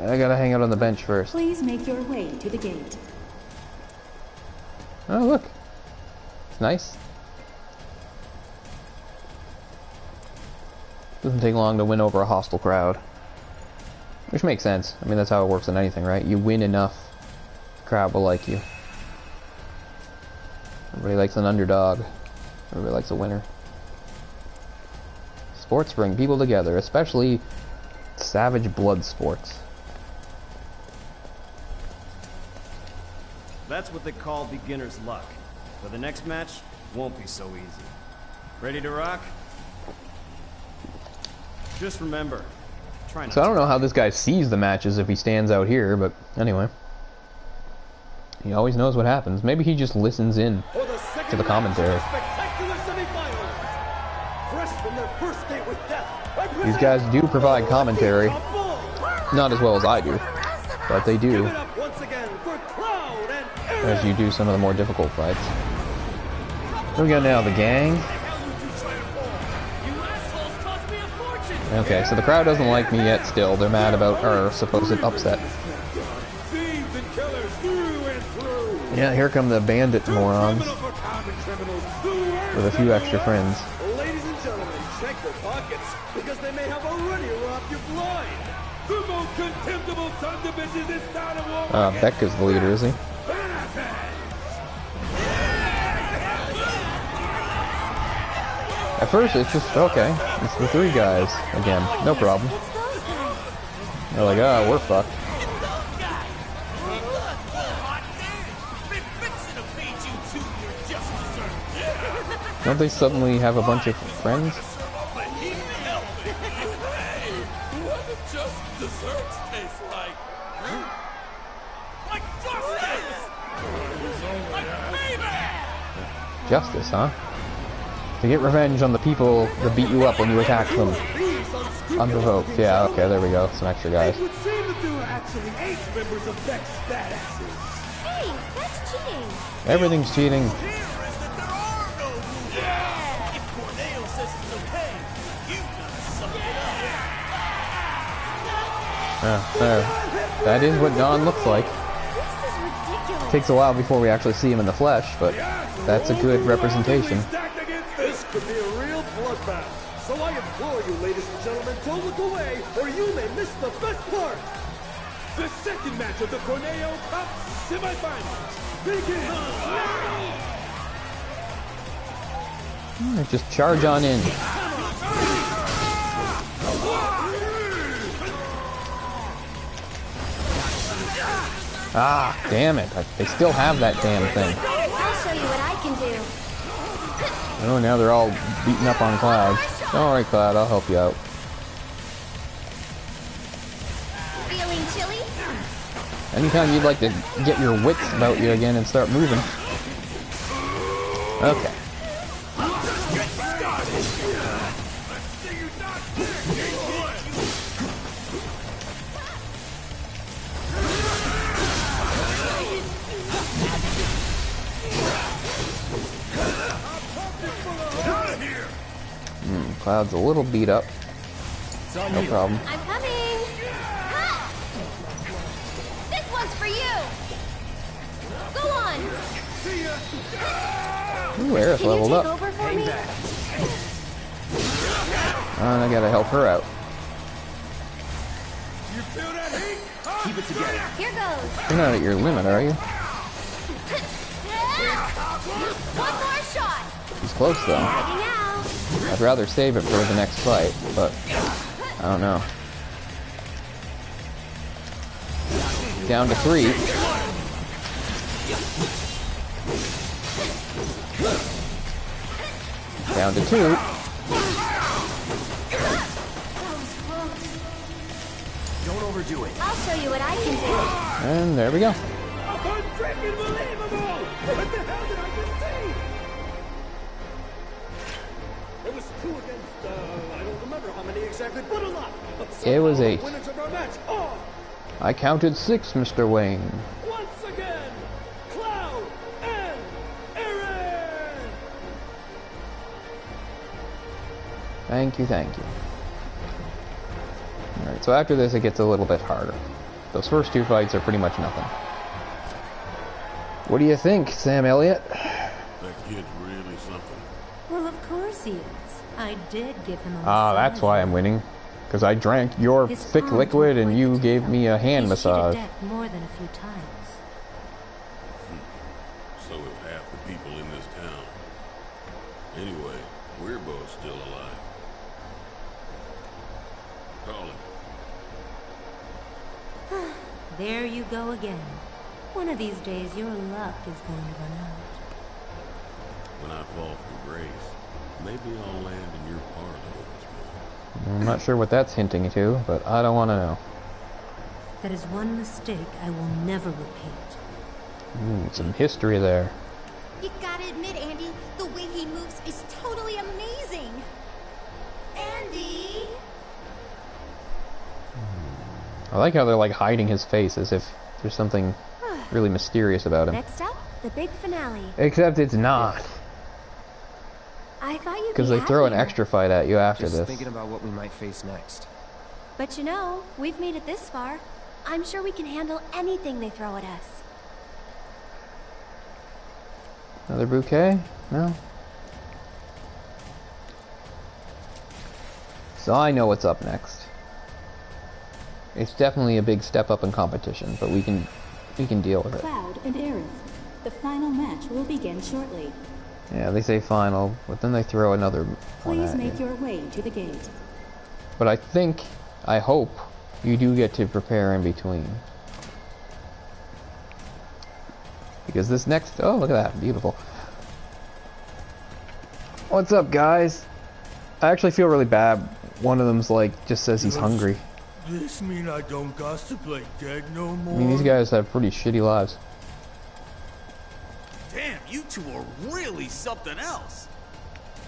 I gotta hang out on the bench first. Please make your way to the gate. Oh, look. It's nice. Doesn't take long to win over a hostile crowd. Which makes sense. I mean, that's how it works in anything, right? You win enough, the crowd will like you. Everybody likes an underdog. Everybody likes a winner. Sports bring people together, especially savage blood sports. That's what they call beginner's luck. But the next match won't be so easy. Ready to rock? Just remember, try not So I don't know how this guy sees the matches if he stands out here, but anyway. He always knows what happens. Maybe he just listens in to the commentary. These guys do provide commentary. Not as well as I do, but they do. As you do some of the more difficult fights. Here we go now, the gang. Okay, so the crowd doesn't like me yet still. They're mad about our supposed upset. Yeah, here come the bandit morons with a few extra friends. Ladies and gentlemen, check your pockets, because they may have already robbed you blind. The most contemptible son of a bitch in this town of Walmart. Becca's the leader, is he? At first, it's just, okay, it's the three guys again, no problem. They're like, oh, we're fucked. Don't they suddenly have a bunch of friends? Justice, huh? To get revenge on the people that beat you up when you attack them. Unprovoked. Yeah, okay, there we go. Some extra guys. It would seem that there were actually 8 members of Beck's badasses. Hey, that's cheating. Everything's cheating. There. That is what Don looks like. This is ridiculous. Takes a while before we actually see him in the flesh, but that's a good representation. This could be a real bloodbath. So I implore you, ladies and gentlemen, don't look away, or you may miss the best part. The second match of the Corneo Cup semifinals begins now. Just charge on in. Ah, damn it. They still have that damn thing. I'll show you what I can do. Oh, now they're all beating up on Cloud. Alright, Cloud, I'll help you out. Feeling chilly? Anytime you'd like to get your wits about you again and start moving. Okay. Cloud's a little beat up. No problem. I'm coming. Ha! This one's for you. Go on. Ooh, Aerith leveled up. Over for me? I gotta help her out. You feel that heat? Keep it together. Here goes. You're not at your limit, are you? One more shot. He's close though. Ready now. I'd rather save it for the next fight, but I don't know. Down to 3. Down to 2. Don't overdo it. I'll show you what I can do. And there we go. Unbelievable! What the hell did I just see? It was 2 against, I don't remember how many exactly, but a lot. But It was 8. winners of our match are, I counted 6, Mr. Wayne. once again, Cloud and Aerith! Thank you, thank you. Alright, so after this it gets a little bit harder. Those first 2 fights are pretty much nothing. What do you think, Sam Elliott? That kid's really something. Well, of course he is. I did give him a Ah, that's why I'm winning. Because I drank your thick liquid and you gave me a hand massage. More than a few times. So have half the people in this town. Anyway, we're both still alive. Call him. There you go again. One of these days, your luck is going to run out. When I fall from grace, maybe I'll land in your parlor once more. I'm not sure what that's hinting to, but I don't want to know. That is one mistake I will never repeat. Some history there. You gotta admit, Andy, the way he moves is totally amazing. Andy! I like how they're like hiding his face as if there's something really mysterious about him. Next up, the big finale. Except it's not. I thought you'd Because be they throw an happier. extra fight at you after Just this. thinking about what we might face next. But you know, we've made it this far. I'm sure we can handle anything they throw at us. Another bouquet? No? So I know what's up next. It's definitely a big step up in competition, but we can deal with it. Cloud and Aerith. The final match will begin shortly. Yeah, they say final, but then they throw another one Please at make you. your way to the gate. But I hope you do get to prepare in between. Because this next, oh look at that, beautiful. What's up guys? I actually feel really bad. One of them's like, just says he's hungry. This mean I don't gossip like dead no more? I mean, these guys have pretty shitty lives. Damn, you two are really something else.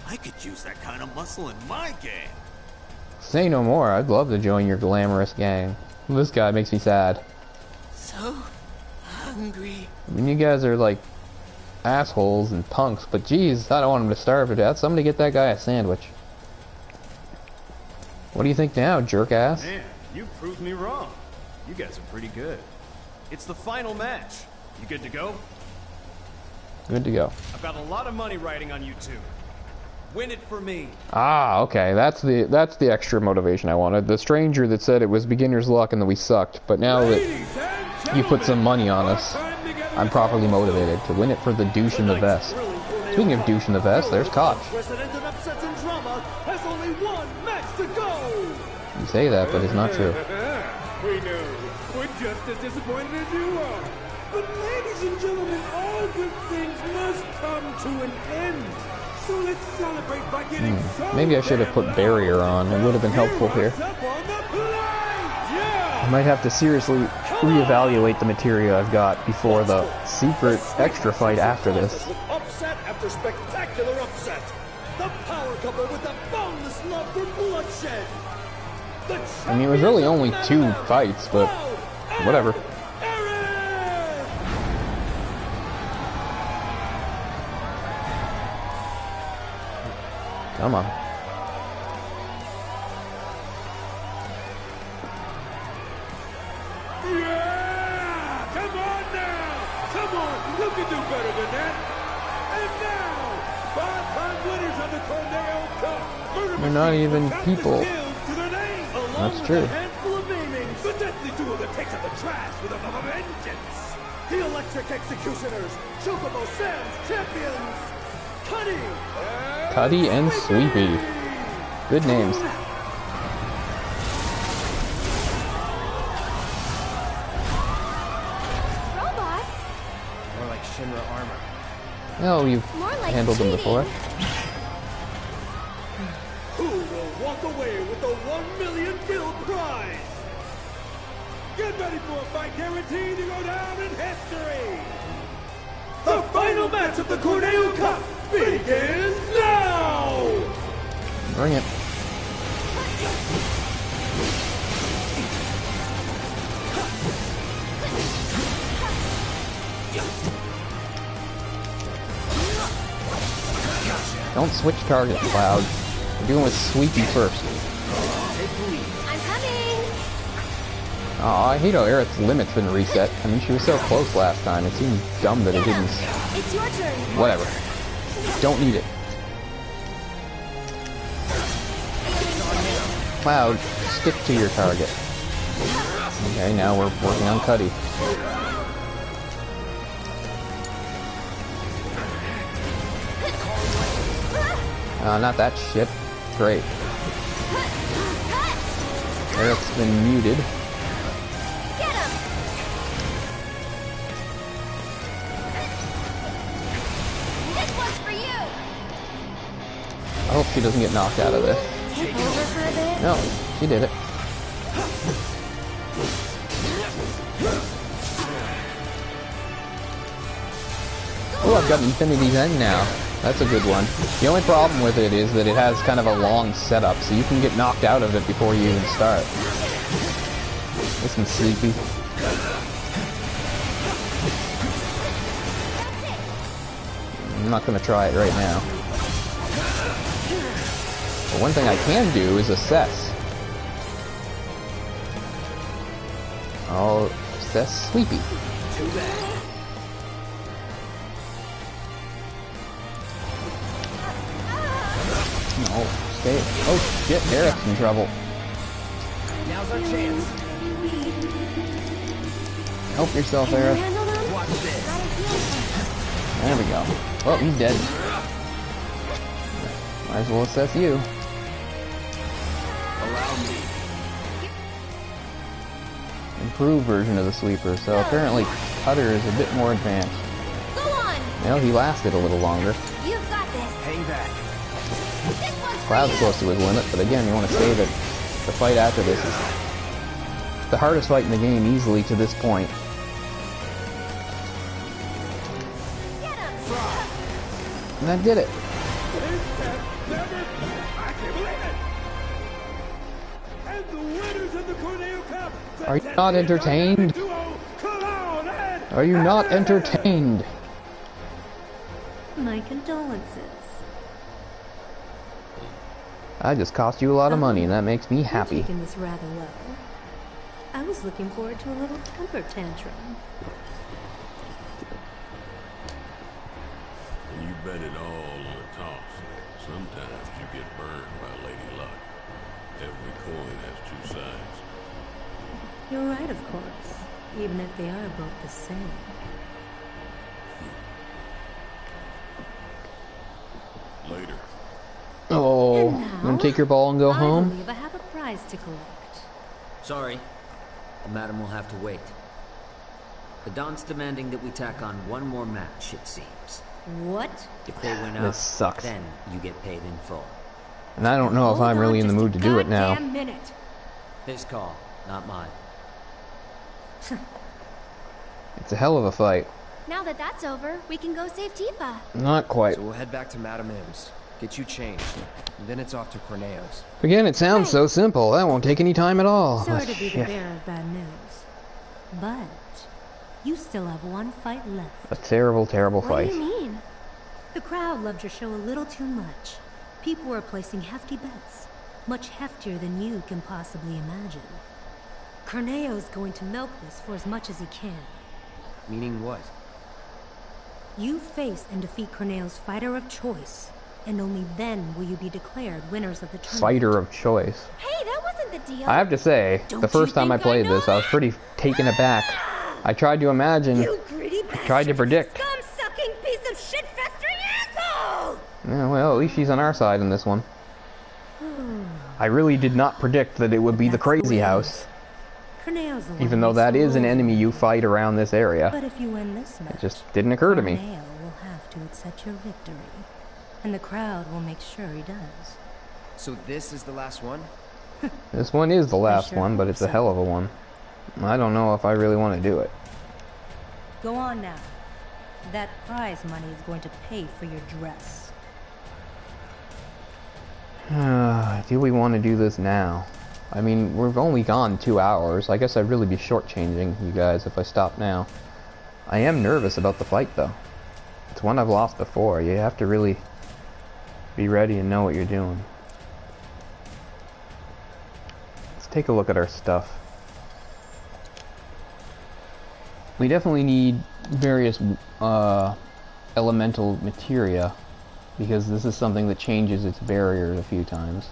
I could use that kind of muscle in my gang. Say no more, I'd love to join your glamorous gang. This guy makes me sad. So hungry. I mean, you guys are like assholes and punks, but geez, I don't want him to starve to death. Somebody get that guy a sandwich. What do you think now, jerk ass? Man, you proved me wrong. You guys are pretty good. It's the final match. You good to go? Good to go. I've got a lot of money riding on you two. Win it for me. Ah, okay. That's the extra motivation I wanted. The stranger that said it was beginner's luck and that we sucked, but now that you put some money on us, I'm properly motivated to win it for the douche in the vest. Speaking of douche in the vest, there's Koch. You say that, but it's not true. We know. We're just as disappointed as you are. But ladies and gentlemen, all good things must come to an end. So let's celebrate by getting Maybe I should have put barrier on. It would have been helpful here. I might have to seriously reevaluate the material I've got before the secret extra fight after this. Upset after spectacular upset. The power couple with the boundless love for bloodshed. I mean, it was really only 2 fights, but whatever. Come on. Yeah! Come on now! Come on! You can do better than that! And now, 5-time winners of the Corneo Cup! They're not even people. That's true. A handful of namings, the deadly duo that takes out the trash with a vengeance! The Electric Executioners, Chocobo Sam's champions! Cuddy and Sweepy. Good names. Robots? More like Shinra armor. Oh, you've like handled them before. Who will walk away with the 1 million guild prize? Get ready for a fight guaranteed to go down in history! The final match of the Corneo Cup begins now! Bring it. Don't switch targets, Cloud. We're dealing with Sweepy first. I'm coming! Oh, I hate how Aerith's limit's been reset. I mean, she was so close last time. It seems dumb that it didn't. It's your turn. Whatever. Don't need it. Cloud, stick to your target. Okay, now we're working on Cuddy. Not that shit. Great. Aerith's been muted. Get him! This one's for you! I hope she doesn't get knocked out of this. Take over for a bit? No, she did it. Oh, I've got Infinity's End now. That's a good one. The only problem with it is that it has kind of a long setup, so you can get knocked out of it before you even start. Listen, Sleepy. I'm not going to try it right now. But one thing I can do is assess. I'll assess Sleepy. Too bad. Oh, stay. Oh shit, Aerith's in trouble. Now's our chance. Help yourself, Aerith. Watch this. There we go. Oh, he's dead. Might as well assess you. Allow me. Improved version of the sweeper, so apparently Cutter is a bit more advanced. Go on! Well, he lasted a little longer. You've got this. Hang back. This one's Cloud's close to his limit, but again, you want to save it. The fight after this is the hardest fight in the game easily to this point. And that did it. Are you not entertained? Are you not entertained? My condolences. I just cost you a lot of money, and that makes me You're happy. taking this rather well. I was looking forward to a little temper tantrum. You bet it all on a toss. Sometimes you get burned by Lady Luck. Every coin has two sides. You're right, of course. Even if they are both the same. Later. Oh, And you now, gonna take your ball and go I home? believe I have a prize to collect. Sorry. The madam will have to wait. The Don's demanding that we tack on one more match, it seems. What? If they win This out, sucks. then you get paid in full. And I don't know if I'm really in the mood to do it now. Goddamn minute. His call, not mine. It's a hell of a fight. Now that that's over, we can go save Tifa. Not quite. So we'll head back to Madame M's, get you changed, and then it's off to Corneo's. Again, it sounds so simple. That won't take any time at all. Sorry to be the Shit. bearer of bad news. But you still have one fight left. A terrible, terrible What fight. do you mean? The crowd loved your show a little too much. People were placing hefty bets. Much heftier than you can possibly imagine. Corneo's going to milk this for as much as he can. Meaning what? You face and defeat Corneo's fighter of choice, and only then will you be declared winners of the tournament. Fighter of choice. Hey, that wasn't the deal. I have to say, the first time I played this, I was pretty taken aback. I tried to imagine, tried to predict. Scum-sucking piece of shit-festering asshole! Yeah, well, at least she's on our side in this one. I really did not predict that it would be the crazy house. Corneo's the one Even who though that makes is the an rules. enemy you fight around this area. But if you win this match, It just didn't occur to me. Corneo will have to accept your victory, and the crowd will make sure he does. So this is the last one? This one is the last sure one, but hope it's a so. hell of a one. I don't know if I really want to do it. Go on now. That prize money is going to pay for your dress. Do we want to do this now? I mean, we've only gone 2 hours. I guess I'd really be shortchanging you guys if I stop now. I am nervous about the fight, though. It's one I've lost before. You have to really be ready and know what you're doing. Let's take a look at our stuff. We definitely need various elemental materia, because this is something that changes its barriers a few times.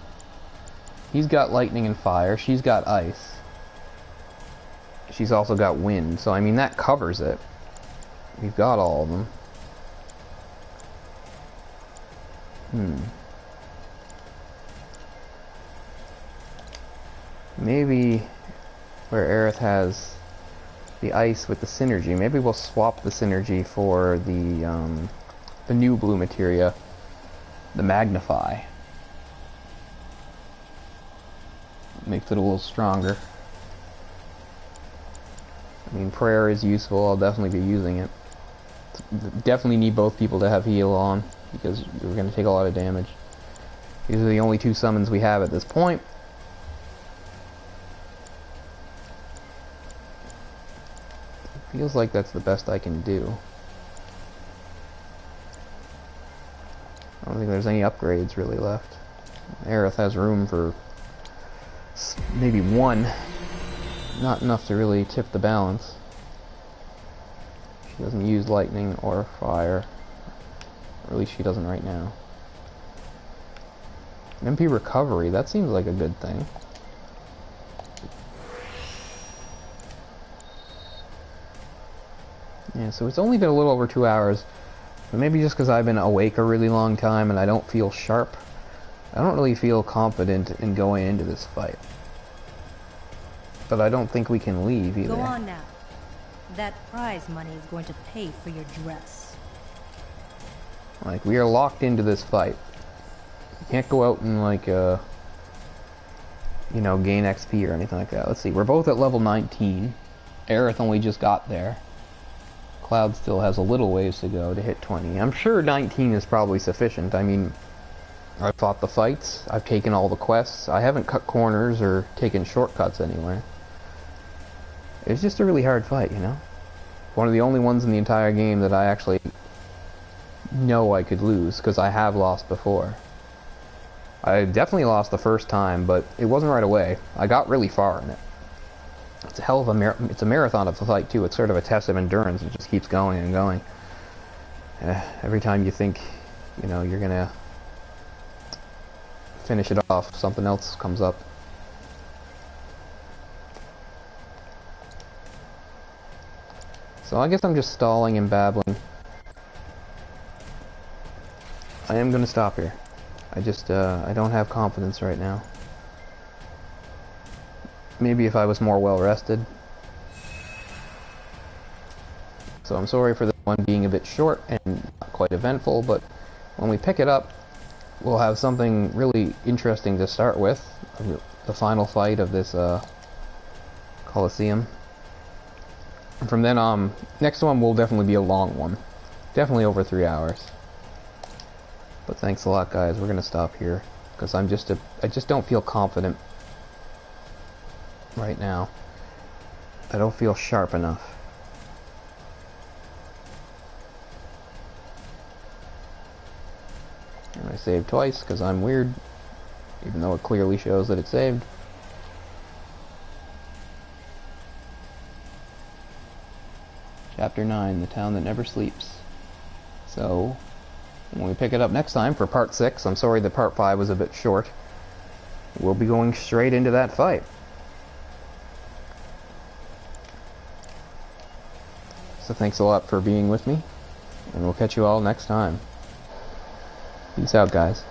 He's got lightning and fire, she's got ice. She's also got wind, so I mean that covers it. We've got all of them. Maybe where Aerith has the ice with the synergy, maybe we'll swap the synergy for the new blue materia, the magnify. Makes it a little stronger. I mean, prayer is useful. I'll definitely be using it. Definitely need both people to have heal on, because we're going to take a lot of damage. These are the only 2 summons we have at this point. Feels like that's the best I can do. I don't think there's any upgrades really left. Aerith has room for maybe 1. Not enough to really tip the balance. She doesn't use lightning or fire. Or at least she doesn't right now. MP recovery, that seems like a good thing. Yeah, so it's only been a little over 2 hours. But maybe just because I've been awake a really long time and I don't feel sharp, I don't really feel confident in going into this fight. But I don't think we can leave either. Go on now. That prize money is going to pay for your dress. Like, we are locked into this fight. You can't go out and, like, you know, gain XP or anything like that. Let's see, we're both at level 19. Aerith only just got there. Cloud still has a little ways to go to hit 20. I'm sure 19 is probably sufficient. I mean, I've fought the fights, I've taken all the quests, I haven't cut corners or taken shortcuts anywhere. It's just a really hard fight, you know? One of the only ones in the entire game that I actually know I could lose, because I have lost before. I definitely lost the first time, but it wasn't right away. I got really far in it. It's a hell of a it's a marathon of a fight too. It's sort of a test of endurance. It just keeps going and going. Every time you think, you know, you're gonna finish it off, something else comes up. So I guess I'm just stalling and babbling. I am gonna stop here. I just I don't have confidence right now. Maybe if I was more well rested. So I'm sorry for this one being a bit short and not quite eventful, but when we pick it up, we'll have something really interesting to start with. The final fight of this Coliseum. And from then on, next one will definitely be a long one. Definitely over 3 hours. But thanks a lot, guys. We're gonna stop here because I just don't feel confident right now. I don't feel sharp enough. And I saved twice because I'm weird, even though it clearly shows that it's saved. Chapter 9, The Town That Never Sleeps. So, when we pick it up next time for part 6, I'm sorry that part 5 was a bit short, we'll be going straight into that fight. So thanks a lot for being with me, and we'll catch you all next time. Peace out, guys.